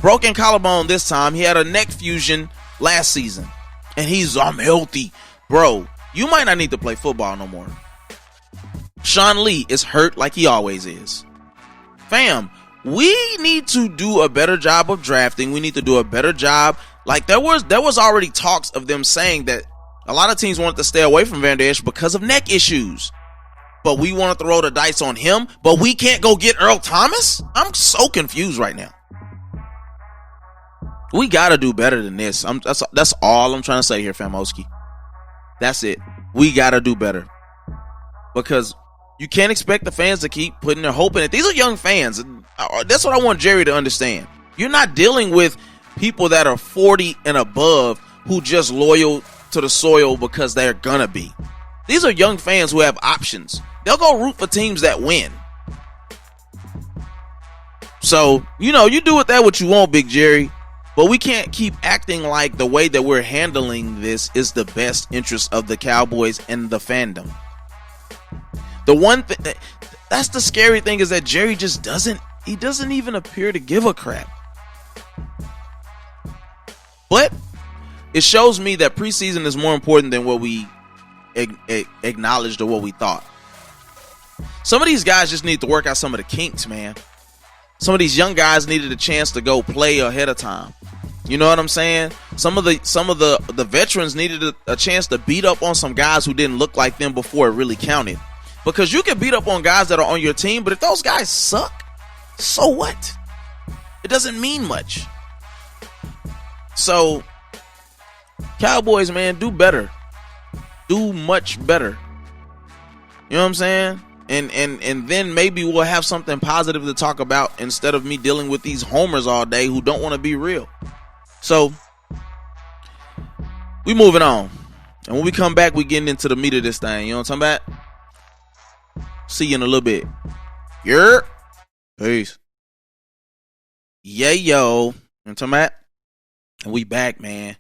S1: Broken collarbone this time. He had a neck fusion last season. And I'm healthy. Bro, you might not need to play football no more. Sean Lee is hurt like he always is. Fam, we need to do a better job of drafting. We need to do a better job. Like there was already talks of them saying that a lot of teams wanted to stay away from Van Der Esch because of neck issues. But we want to throw the dice on him, but we can't go get Earl Thomas? I'm so confused right now. We got to do better than this. That's all I'm trying to say here, Famoski. That's it. We got to do better. Because you can't expect the fans to keep putting their hope in it. These are young fans. That's what I want Jerry to understand. You're not dealing with people that are 40 and above who just loyal to the soil because they're gonna be. These are young fans who have options. They'll go root for teams that win. So, you do with that what you want, Big Jerry. But we can't keep acting like the way that we're handling this is the best interest of the Cowboys and the fandom. The one thing that's the scary thing is that Jerry just doesn't even appear to give a crap. But it shows me that preseason is more important than what we acknowledged or what we thought. Some of these guys just need to work out some of the kinks, man. Some of these young guys needed a chance to go play ahead of time. You know what I'm saying? Some of the veterans needed a chance to beat up on some guys who didn't look like them before it really counted. Because you can beat up on guys that are on your team, but if those guys suck, so what? It doesn't mean much. So, Cowboys, man, do better. Do much better. You know what I'm saying? And then maybe we'll have something positive to talk about instead of me dealing with these homers all day who don't want to be real. So, we moving on. And when we come back, we getting into the meat of this thing. You know what I'm talking about? See you in a little bit. Yeah. Peace. Yeah, yo. You know what I'm talking about? And we back, man.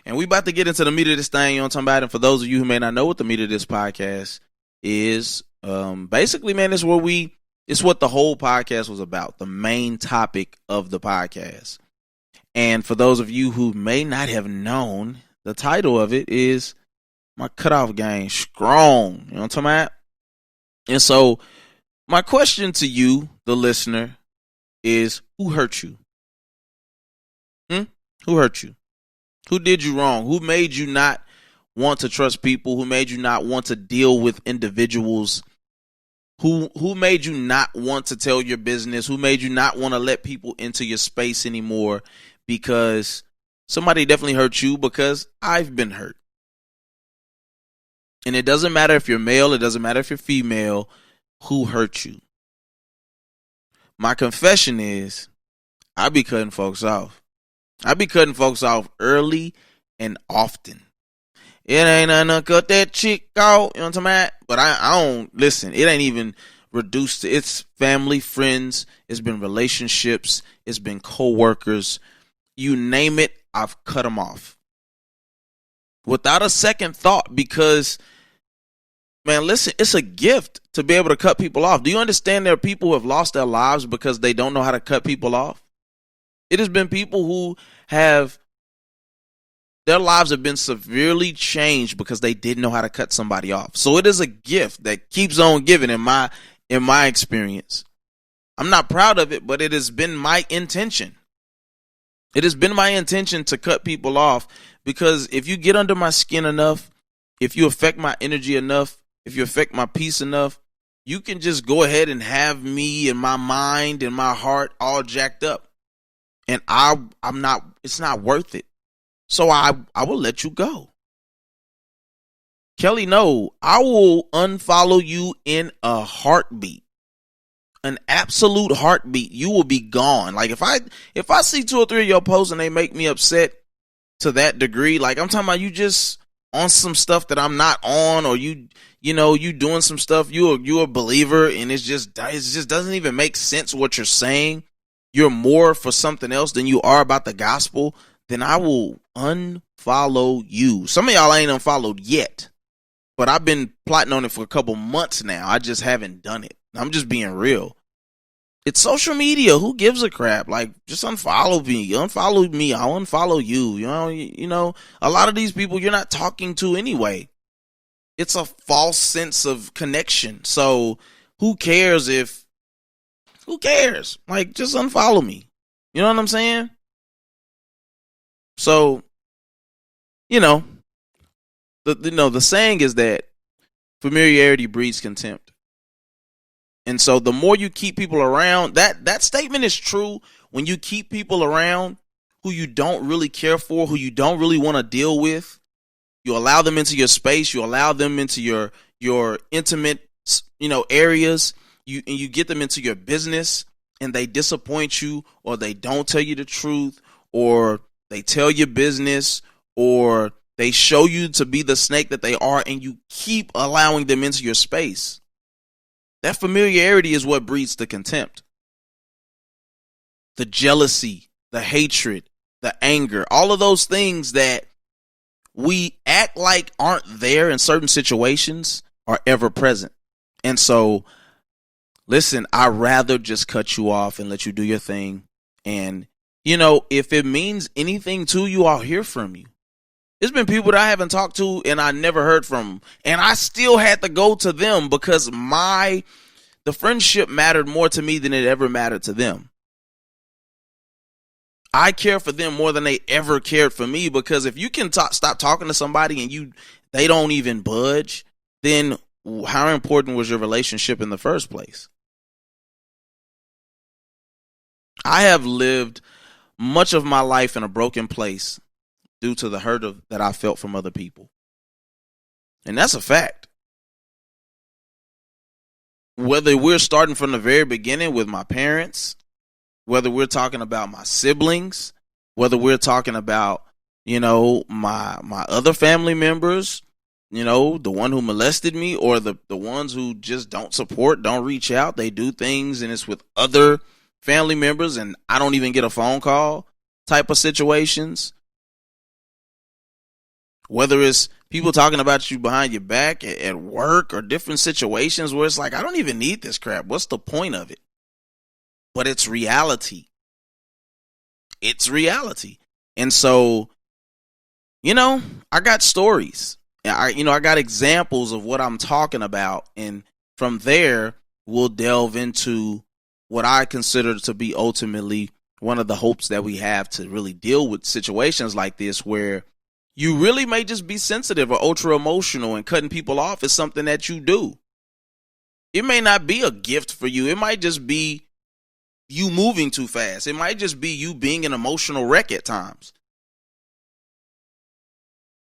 S1: And we about to get into the meat of this thing, you know what I'm talking about? And for those of you who may not know what the meat of this podcast is, basically, man, it's what the whole podcast was about, the main topic of the podcast. And for those of you who may not have known, the title of it is my cutoff game, Skrong. You know what I'm talking about? And so my question to you, the listener, is who hurt you? Who hurt you? Who did you wrong? Who made you not want to trust people? Who made you not want to deal with individuals? Who made you not want to tell your business? Who made you not want to let people into your space anymore? Because somebody definitely hurt you, because I've been hurt. And it doesn't matter if you're male, it doesn't matter if you're female, who hurt you. My confession is, I be cutting folks off. I be cutting folks off early and often. It ain't nothing to cut that chick out, you know what I'm talking about? But I don't, listen, it ain't even reduced to, it's family, friends, it's been relationships, it's been co-workers, you name it, I've cut them off. Without a second thought, because, man, listen, it's a gift to be able to cut people off. Do you understand there are people who have lost their lives because they don't know how to cut people off? It has been people who their lives have been severely changed because they didn't know how to cut somebody off. So it is a gift that keeps on giving in my experience. I'm not proud of it, but it has been my intention. It has been my intention to cut people off, because if you get under my skin enough, if you affect my energy enough, if you affect my peace enough, you can just go ahead and have me and my mind and my heart all jacked up. And it's not worth it. So I will let you go. Kelly, no, I will unfollow you in a heartbeat. An absolute heartbeat. You will be gone. Like if I see 2 or 3 of your posts and they make me upset to that degree, like I'm talking about you just on some stuff that I'm not on, or you doing some stuff, you're a believer, and it just doesn't even make sense what you're saying. You're more for something else than you are about the gospel, then I will unfollow you. Some of y'all ain't unfollowed yet, but I've been plotting on it for a couple months now. I just haven't done it. I'm just being real. It's social media. Who gives a crap? Like, just unfollow me. Unfollow me. I'll unfollow you. You know, a lot of these people you're not talking to anyway. It's a false sense of connection. So who cares? Like, just unfollow me. You know what I'm saying? So, the saying is that familiarity breeds contempt. And so the more you keep people around, that statement is true when you keep people around who you don't really care for, who you don't really want to deal with. You allow them into your space, you allow them into your intimate, areas. You get them into your business, and they disappoint you, or they don't tell you the truth, or they tell your business, or they show you to be the snake that they are, and you keep allowing them into your space. That familiarity is what breeds the contempt, the jealousy, the hatred, the anger, all of those things that we act like aren't there in certain situations are ever present. And so, listen, I'd rather just cut you off and let you do your thing. And, if it means anything to you, I'll hear from you. There's been people that I haven't talked to and I never heard from, and I still had to go to them because the friendship mattered more to me than it ever mattered to them. I care for them more than they ever cared for me, because if you can stop talking to somebody and they don't even budge, then how important was your relationship in the first place? I have lived much of my life in a broken place due to the hurt that I felt from other people. And that's a fact. Whether we're starting from the very beginning with my parents, whether we're talking about my siblings, whether we're talking about, my other family members, the one who molested me, or the ones who just don't support, don't reach out, they do things and it's with other family members and I don't even get a phone call type of situations. Whether it's people talking about you behind your back at work or different situations where it's like, I don't even need this crap. What's the point of it? But it's reality. It's reality. And so, I got stories. I got examples of what I'm talking about. And from there, we'll delve into what I consider to be ultimately one of the hopes that we have to really deal with situations like this, where you really may just be sensitive or ultra emotional, and cutting people off is something that you do. It may not be a gift for you. It might just be you moving too fast. It might just be you being an emotional wreck at times.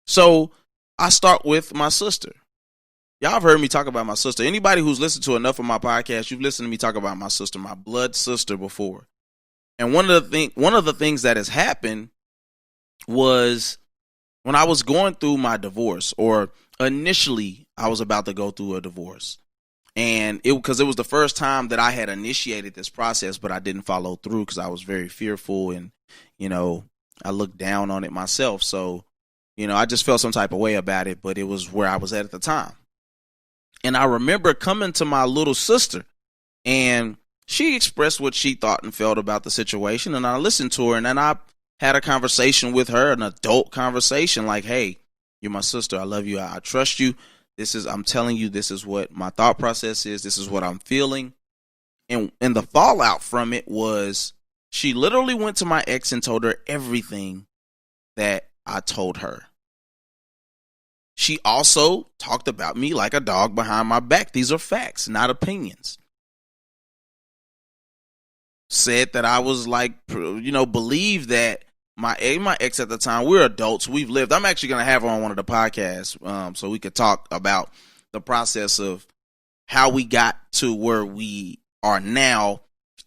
S1: So I start with my sister. Y'all have heard me talk about my sister. Anybody who's listened to enough of my podcast, you've listened to me talk about my sister, my blood sister, before. And one of the things that has happened was when I was going through my divorce, or initially I was about to go through a divorce. And because it was the first time that I had initiated this process, but I didn't follow through because I was very fearful, and, I looked down on it myself. So, I just felt some type of way about it, but it was where I was at the time. And I remember coming to my little sister, and she expressed what she thought and felt about the situation. And I listened to her, and then I had a conversation with her, an adult conversation, like, hey, you're my sister. I love you. I trust you. I'm telling you, this is what my thought process is. This is what I'm feeling. And the fallout from it was she literally went to my ex and told her everything that I told her. She also talked about me like a dog behind my back. These are facts, not opinions. Said that I was believe that my ex at the time, we're adults, we've lived. I'm actually going to have her on one of the podcasts so we could talk about the process of how we got to where we are now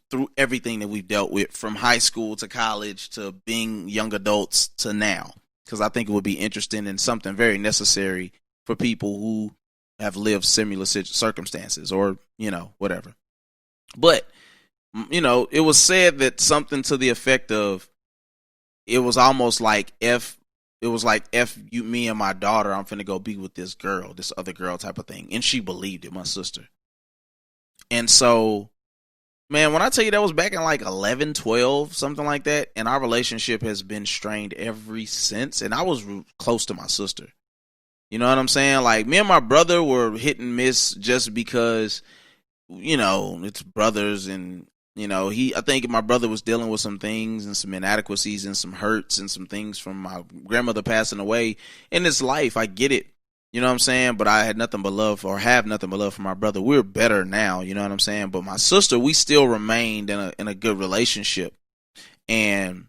S1: through everything that we've dealt with, from high school to college to being young adults to now. Because I think it would be interesting and something very necessary for people who have lived similar circumstances, or, whatever. But, it was said that something to the effect of, it was almost like F you, me and my daughter, I'm finna go be with this other girl type of thing. And she believed it, my sister. And so, man, when I tell you that was back in like 11, 12, something like that, and our relationship has been strained ever since. And I was close to my sister. You know what I'm saying? Like, me and my brother were hit and miss just because, it's brothers, and, I think my brother was dealing with some things and some inadequacies and some hurts and some things from my grandmother passing away in his life. I get it. You know what I'm saying? But I had nothing but love, or have nothing but love for my brother. We're better now. You know what I'm saying? But my sister, we still remained in a good relationship. And,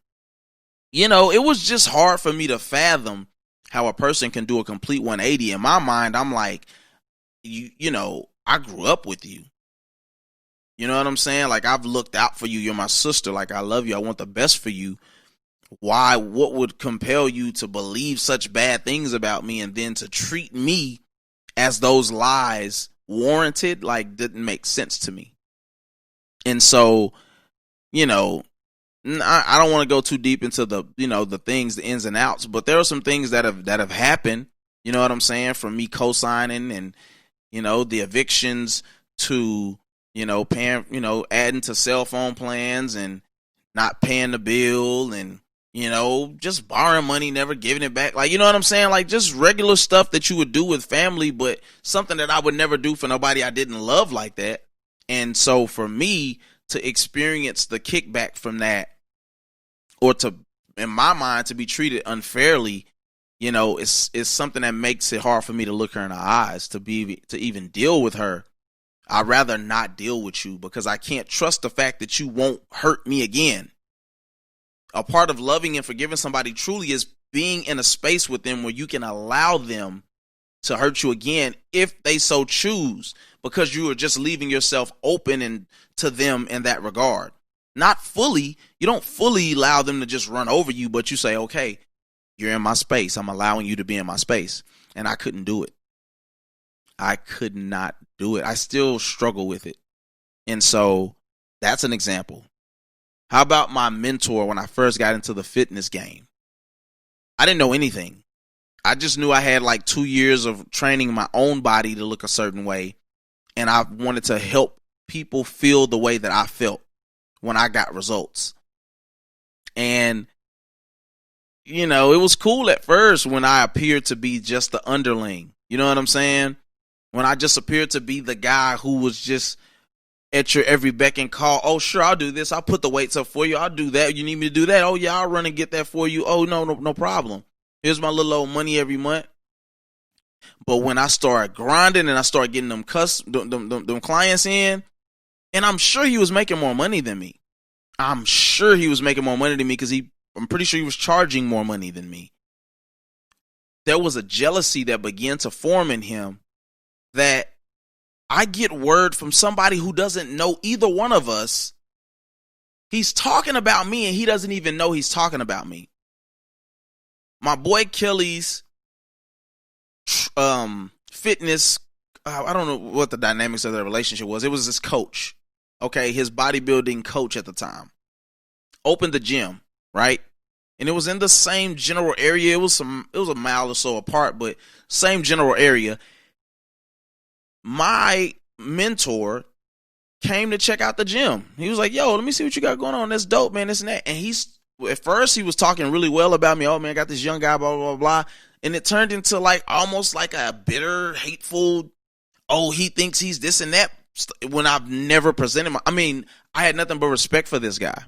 S1: it was just hard for me to fathom how a person can do a complete 180. In my mind, I'm like, I grew up with you. You know what I'm saying? Like, I've looked out for you. You're my sister. Like, I love you. I want the best for you. Why? What would compel you to believe such bad things about me, and then to treat me as those lies warranted? Like, didn't make sense to me. And so, I don't want to go too deep into the, the things, the ins and outs, but there are some things that have happened. You know what I'm saying? From me co-signing and, the evictions to, paying, adding to cell phone plans and not paying the bill, and, just borrowing money, never giving it back. Like, you know what I'm saying? Like, just regular stuff that you would do with family, but something that I would never do for nobody I didn't love like that. And so for me to experience the kickback from that, or to, in my mind, to be treated unfairly, it's something that makes it hard for me to look her in the eyes, to even deal with her. I'd rather not deal with you, because I can't trust the fact that you won't hurt me again. A part of loving and forgiving somebody truly is being in a space with them where you can allow them to hurt you again if they so choose, because you are just leaving yourself open and to them in that regard. Not fully. You don't fully allow them to just run over you, but you say, okay, you're in my space. I'm allowing you to be in my space. And I couldn't do it. I could not do it. I still struggle with it. And so that's an example. How about my mentor when I first got into the fitness game? I didn't know anything. I just knew I had like 2 years of training my own body to look a certain way. And I wanted to help people feel the way that I felt when I got results. And, you know, it was cool at first when I appeared to be just the underling. You know what I'm saying? When I just appeared to be the guy who was just at your every beck and call. Oh, sure, I'll do this. I'll put the weights up for you. I'll do that. You need me to do that? Oh, yeah, I'll run and get that for you. Oh, no problem. Here's my little old money every month. But when I started grinding and I started getting them clients in, and I'm sure he was making more money than me. I'm sure he was making more money than me because I'm pretty sure he was charging more money than me. There was a jealousy that began to form in him that I get word from somebody who doesn't know either one of us. He's talking about me and he doesn't even know he's talking about me. My boy Kelly's fitness, I don't know what the dynamics of the relationship was. It was his coach, okay, his bodybuilding coach at the time. Opened the gym, right? And it was in the same general area. It was a mile or so apart, but same general area. My mentor came to check out the gym. He was like, yo, let me see what you got going on. That's dope, man, this and that. And at first he was talking really well about me. Oh, man, I got this young guy, blah, blah, blah, blah. And it turned into like almost like a bitter, hateful, oh, he thinks he's this and that, when I've never presented I had nothing but respect for this guy.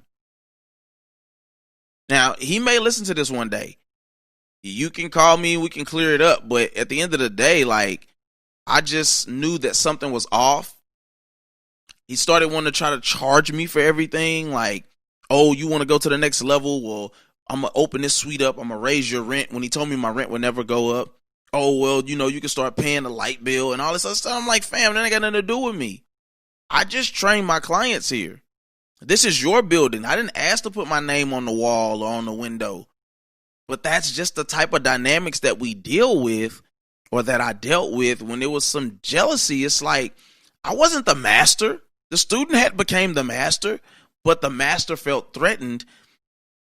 S1: Now, he may listen to this one day. You can call me, we can clear it up. But at the end of the day, like, I just knew that something was off. He started wanting to try to charge me for everything. Like, oh, you want to go to the next level? Well, I'm going to open this suite up. I'm going to raise your rent. When he told me my rent would never go up. Oh, well, you know, you can start paying the light bill and all this other stuff. I'm like, fam, that ain't got nothing to do with me. I just train my clients here. This is your building. I didn't ask to put my name on the wall or on the window. But that's just the type of dynamics that we deal with, or that I dealt with when there was some jealousy. It's like, I wasn't the master. The student had became the master, but the master felt threatened,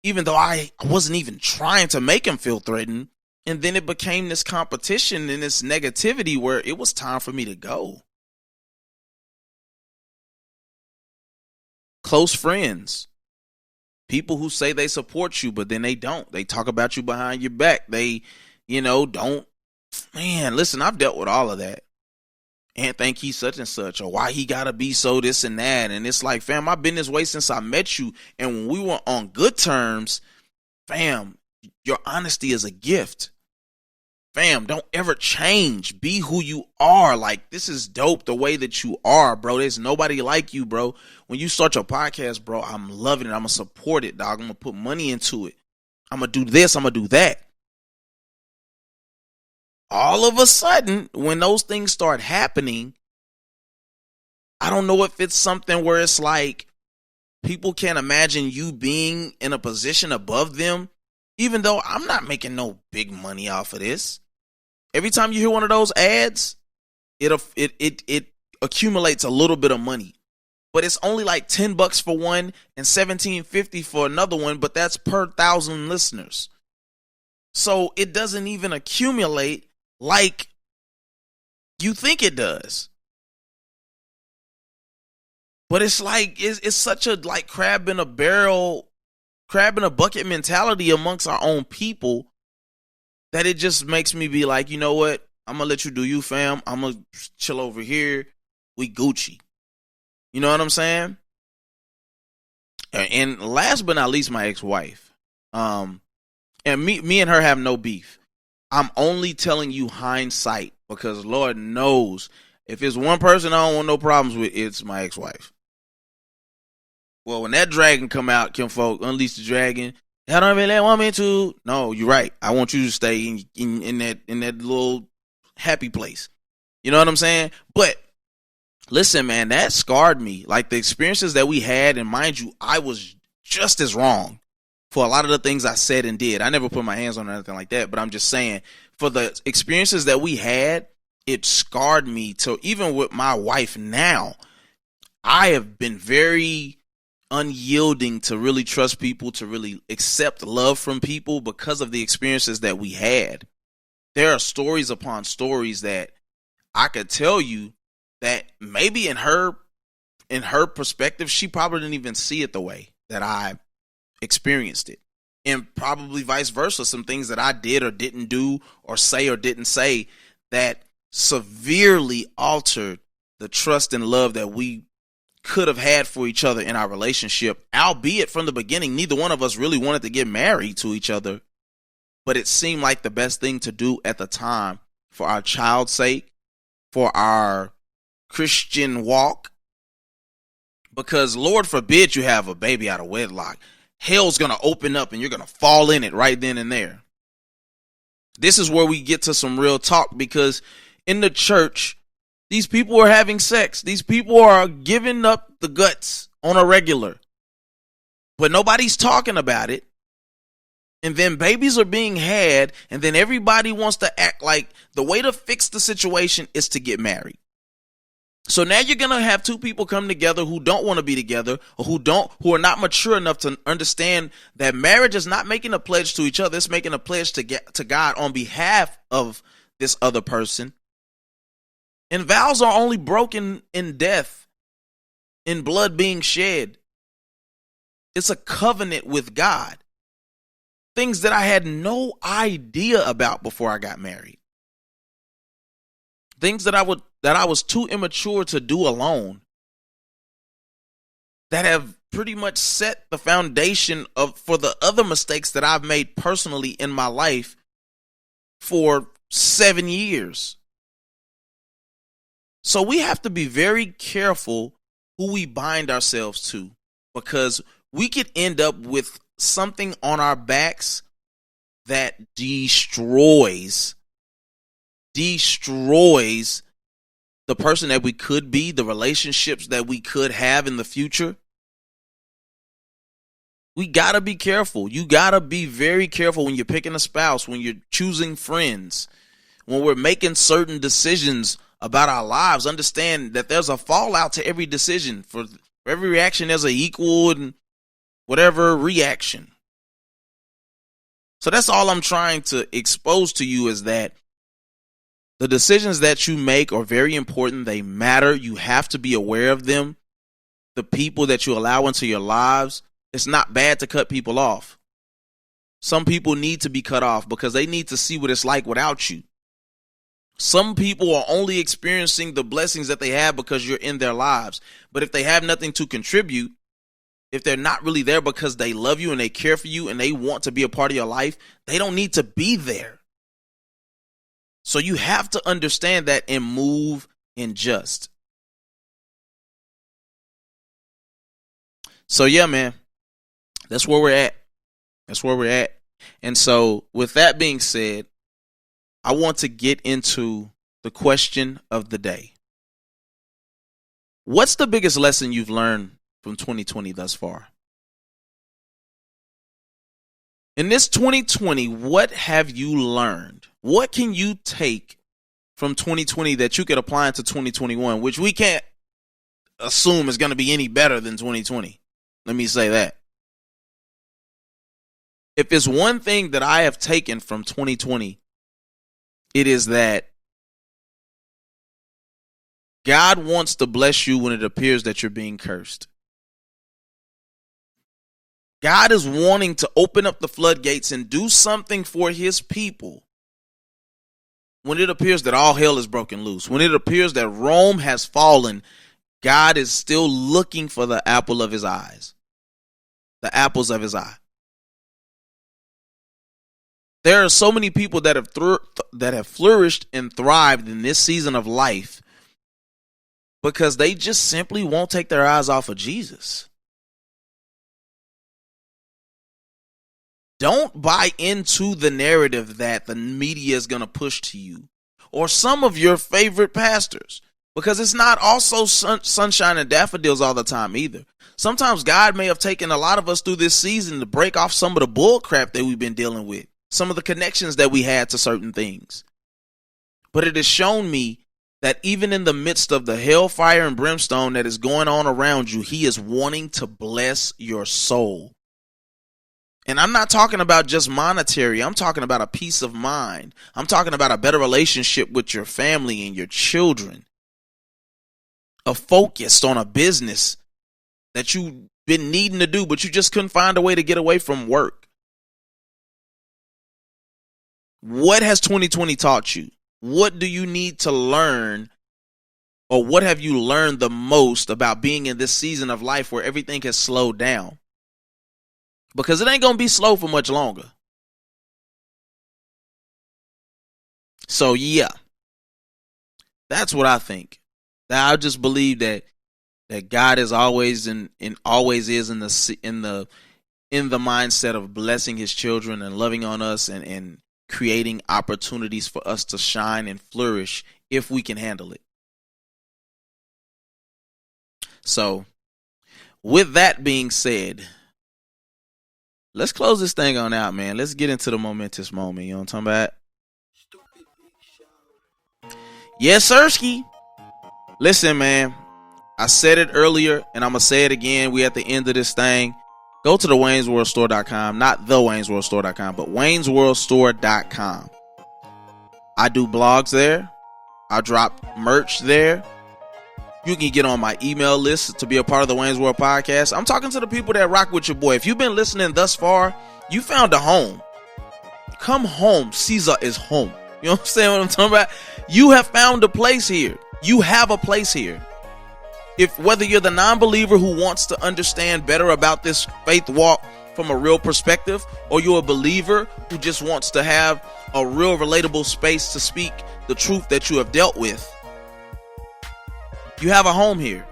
S1: even though I wasn't even trying to make him feel threatened. And then it became this competition and this negativity where it was time for me to go. Close friends, people who say they support you, but then they don't. They talk about you behind your back. They, don't. Man, listen, I've dealt with all of that. And think he's such and such, or why he gotta be so this and that. And it's like, fam, I've been this way since I met you. And when we were on good terms, fam, your honesty is a gift. Fam, don't ever change. Be who you are. Like, this is dope the way that you are, bro. There's nobody like you, bro. When you start your podcast, bro, I'm loving it. I'm going to support it, dog. I'm going to put money into it. I'm going to do this. I'm going to do that. All of a sudden, when those things start happening, I don't know if it's something where it's like people can't imagine you being in a position above them, even though I'm not making no big money off of this. Every time you hear one of those ads, it accumulates a little bit of money. But it's only like $10 for one and $17.50 for another one, but that's per 1,000 listeners. So it doesn't even accumulate like you think it does. But it's like it's such a like crab in a bucket mentality amongst our own people that it just makes me be like, you know what? I'm going to let you do you, fam. I'm going to chill over here. We Gucci. You know what I'm saying? And last but not least, my ex-wife. And me and her have no beef. I'm only telling you hindsight because Lord knows if it's one person I don't want no problems with, it's my ex-wife. Well, when that dragon come out, Kim Folk, unleash the dragon. I don't really want me to. No, you're right. I want you to stay in that little happy place. You know what I'm saying? But listen, man, that scarred me. Like the experiences that we had, and mind you, I was just as wrong for a lot of the things I said and did. I never put my hands on anything like that, but I'm just saying for the experiences that we had, it scarred me to even with my wife now. I have been very unyielding to really trust people, to really accept love from people because of the experiences that we had. there are stories upon stories that I could tell you that maybe in her perspective, she probably didn't even see it the way that I experienced it. And probably vice versa, some things that I did or didn't do or didn't say that severely altered the trust and love that we could have had for each other in our relationship, albeit from the beginning, neither one of us really wanted to get married to each other, but it seemed like the best thing to do at the time for our child's sake, for our Christian walk, because Lord forbid you have a baby out of wedlock. Hell's going to open up and you're going to fall in it right then and there. This is where we get to some real talk, because in the church, these people are having sex. These people are giving up the guts on a regular, but nobody's talking about it. And then babies are being had, and then everybody wants to act like the way to fix the situation is to get married. So now you're going to have two people come together who don't want to be together, or who are not mature enough to understand that marriage is not making a pledge to each other. It's making a pledge to God on behalf of this other person. And vows are only broken in death, in blood being shed. It's a covenant with God. Things that I had no idea about before I got married. Things that I was too immature to do alone, that have pretty much set the foundation for the other mistakes that I've made personally in my life for 7 years. So we have to be very careful who we bind ourselves to, because we could end up with something on our backs that destroys the person that we could be, the relationships that we could have in the future. We got to be careful. You got to be very careful when you're picking a spouse, when you're choosing friends, when we're making certain decisions about our lives. Understand that there's a fallout to every decision. For every reaction, there's an equal and whatever reaction. So that's all I'm trying to expose to you, is that the decisions that you make are very important. They matter. You have to be aware of them. The people that you allow into your lives, it's not bad to cut people off. Some people need to be cut off because they need to see what it's like without you. Some people are only experiencing the blessings that they have because you're in their lives. But if they have nothing to contribute, if they're not really there because they love you and they care for you and they want to be a part of your life, they don't need to be there. So you have to understand that and move in just. So yeah, man, that's where we're at. That's where we're at. And so with that being said, I want to get into the question of the day. What's the biggest lesson you've learned from 2020 thus far? In this 2020, what have you learned? What can you take from 2020 that you could apply into 2021, which we can't assume is going to be any better than 2020? Let me say that. If there's one thing that I have taken from 2020, it is that God wants to bless you when it appears that you're being cursed. God is wanting to open up the floodgates and do something for his people when it appears that all hell is broken loose. When it appears that Rome has fallen, God is still looking for the apple of his eyes. The apples of his eye. There are so many people that have flourished and thrived in this season of life because they just simply won't take their eyes off of Jesus. Don't buy into the narrative that the media is going to push to you or some of your favorite pastors, because it's not also sunshine and daffodils all the time either. Sometimes God may have taken a lot of us through this season to break off some of the bull crap that we've been dealing with, some of the connections that we had to certain things. But it has shown me that even in the midst of the hellfire and brimstone that is going on around you, he is wanting to bless your soul. And I'm not talking about just monetary. I'm talking about a peace of mind. I'm talking about a better relationship with your family and your children. A focus on a business that you've been needing to do, but you just couldn't find a way to get away from work. What has 2020 taught you? What do you need to learn, or what have you learned the most about being in this season of life where everything has slowed down? Because it ain't going to be slow for much longer. So yeah, that's what I think. I just believe that God is always and always is in the mindset of blessing his children and loving on us and creating opportunities for us to shine and flourish if we can handle it. So, with that being said, let's close this thing on out, man. Let's get into the momentous moment. You know what I'm talking about? Yes, Sirski. Listen, man. I said it earlier, and I'm going to say it again. We at the end of this thing. Go to the WaynesWorldStore.com. Not the WaynesWorldStore.com, but WaynesWorldStore.com. I do blogs there. I drop merch there. You can get on my email list to be a part of the Wayne's World podcast. I'm talking to the people that rock with your boy. If you've been listening thus far, you found a home. Come home. Caesar is home. You know what I'm saying? What I'm talking about? You have found a place here. You have a place here. If whether you're the non-believer who wants to understand better about this faith walk from a real perspective, or you're a believer who just wants to have a real relatable space to speak the truth that you have dealt with, you have a home here.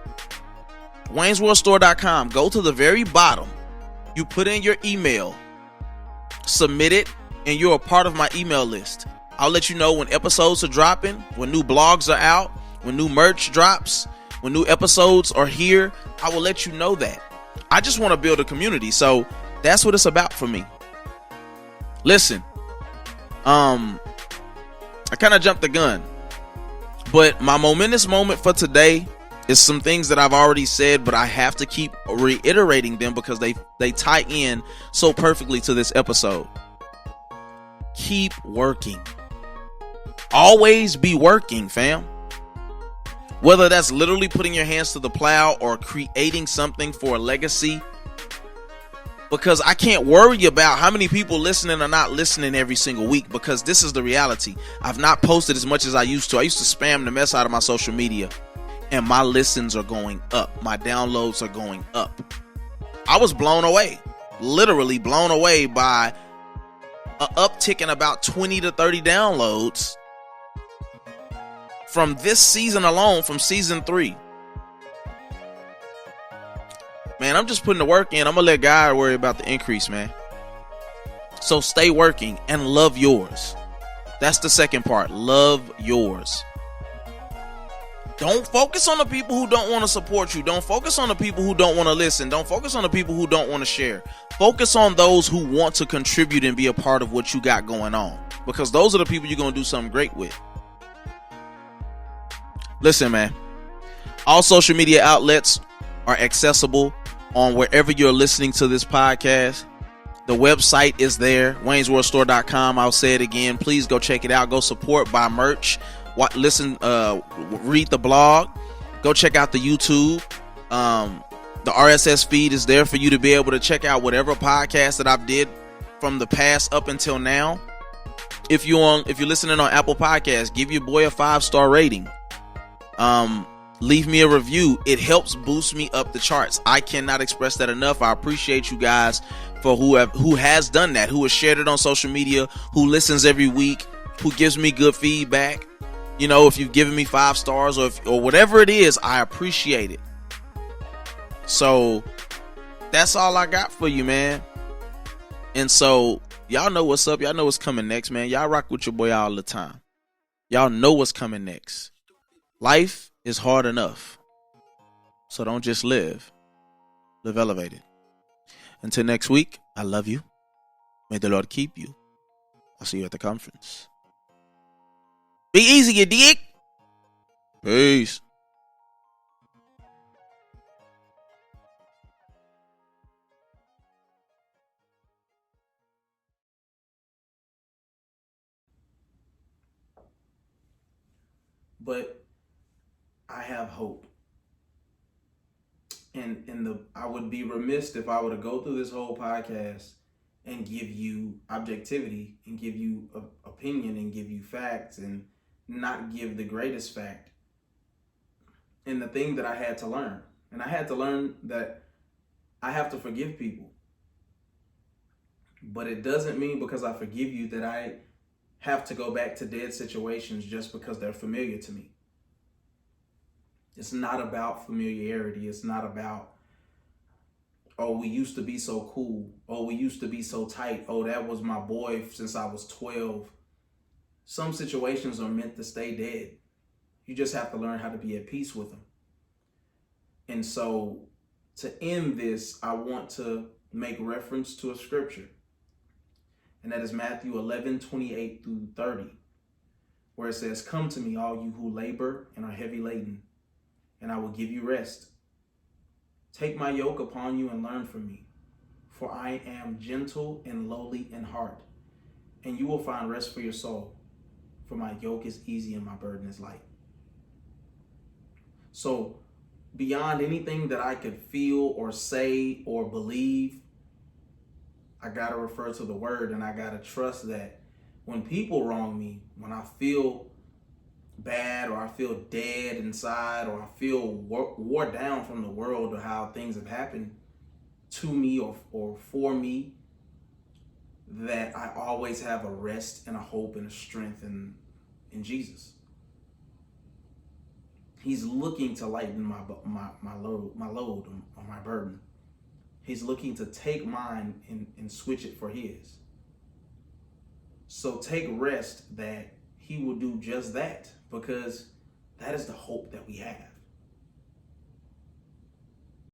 S1: WaynesWorldStore.com. Go to the very bottom. You put in your email, submit it, and you're a part of my email list. I'll let you know when episodes are dropping, when new blogs are out, when new merch drops, when new episodes are here. I will let you know that. I just want to build a community. So that's what it's about for me. Listen, I kind of jumped the gun, but my momentous moment for today is some things that I've already said, but I have to keep reiterating them because they tie in so perfectly to this episode. Keep working. Always be working, fam. Whether that's literally putting your hands to the plow or creating something for a legacy. Because I can't worry about how many people listening or not listening every single week, because this is the reality. I've not posted as much as I used to. I used to spam the mess out of my social media, and my listens are going up. My downloads are going up. I was blown away, literally blown away by an uptick in about 20 to 30 downloads from this season alone, from season 3. Man, I'm just putting the work in. I'm going to let God worry about the increase, man. So stay working and love yours. That's the second part. Love yours. Don't focus on the people who don't want to support you. Don't focus on the people who don't want to listen. Don't focus on the people who don't want to share. Focus on those who want to contribute and be a part of what you got going on, because those are the people you're going to do something great with. Listen, man, all social media outlets are accessible on wherever you're listening to this podcast. The website is there, WaynesWorldStore.com. I'll say it again. Please go check it out. Go support, buy merch, listen, read the blog. Go check out the YouTube. The RSS feed is there for you to be able to check out whatever podcast that I've did from the past up until now. If you're listening on Apple Podcasts, give your boy a 5-star rating. Leave me a review. It helps boost me up the charts. I cannot express that enough. I appreciate you guys for who has done that, who has shared it on social media, who listens every week, who gives me good feedback. You know, if you've given me 5 stars or whatever it is, I appreciate it. So that's all I got for you, man. And so y'all know what's up. Y'all know what's coming next, man. Y'all rock with your boy all the time. Y'all know what's coming next. Life is hard enough. So don't just live. Live elevated. Until next week, I love you. May the Lord keep you. I'll see you at the conference. Be easy, you dig? Peace. but I have hope. And I would be remiss if I were to go through this whole podcast and give you objectivity and give you opinion and give you facts and not give the greatest fact. And the thing that I had to learn, and I had to learn that I have to forgive people. But it doesn't mean because I forgive you that I have to go back to dead situations just because they're familiar to me. It's not about familiarity. It's not about, oh, we used to be so cool. Oh, we used to be so tight. Oh, that was my boy since I was 12. Some situations are meant to stay dead. You just have to learn how to be at peace with them. And so to end this, I want to make reference to a scripture. And that is Matthew 11:28-30, where it says, "Come to me, all you who labor and are heavy laden, and I will give you rest. Take my yoke upon you and learn from me, for I am gentle and lowly in heart, and you will find rest for your soul. For my yoke is easy and my burden is light." So beyond anything that I could feel or say or believe, I got to refer to the word, and I got to trust that when people wrong me, when I feel bad or I feel dead inside or I feel wore down from the world or how things have happened to me or for me, that I always have a rest and a hope and a strength in Jesus. He's looking to lighten my load or my burden. He's looking to take mine and switch it for his. So take rest that he will do just that, because that is the hope that we have.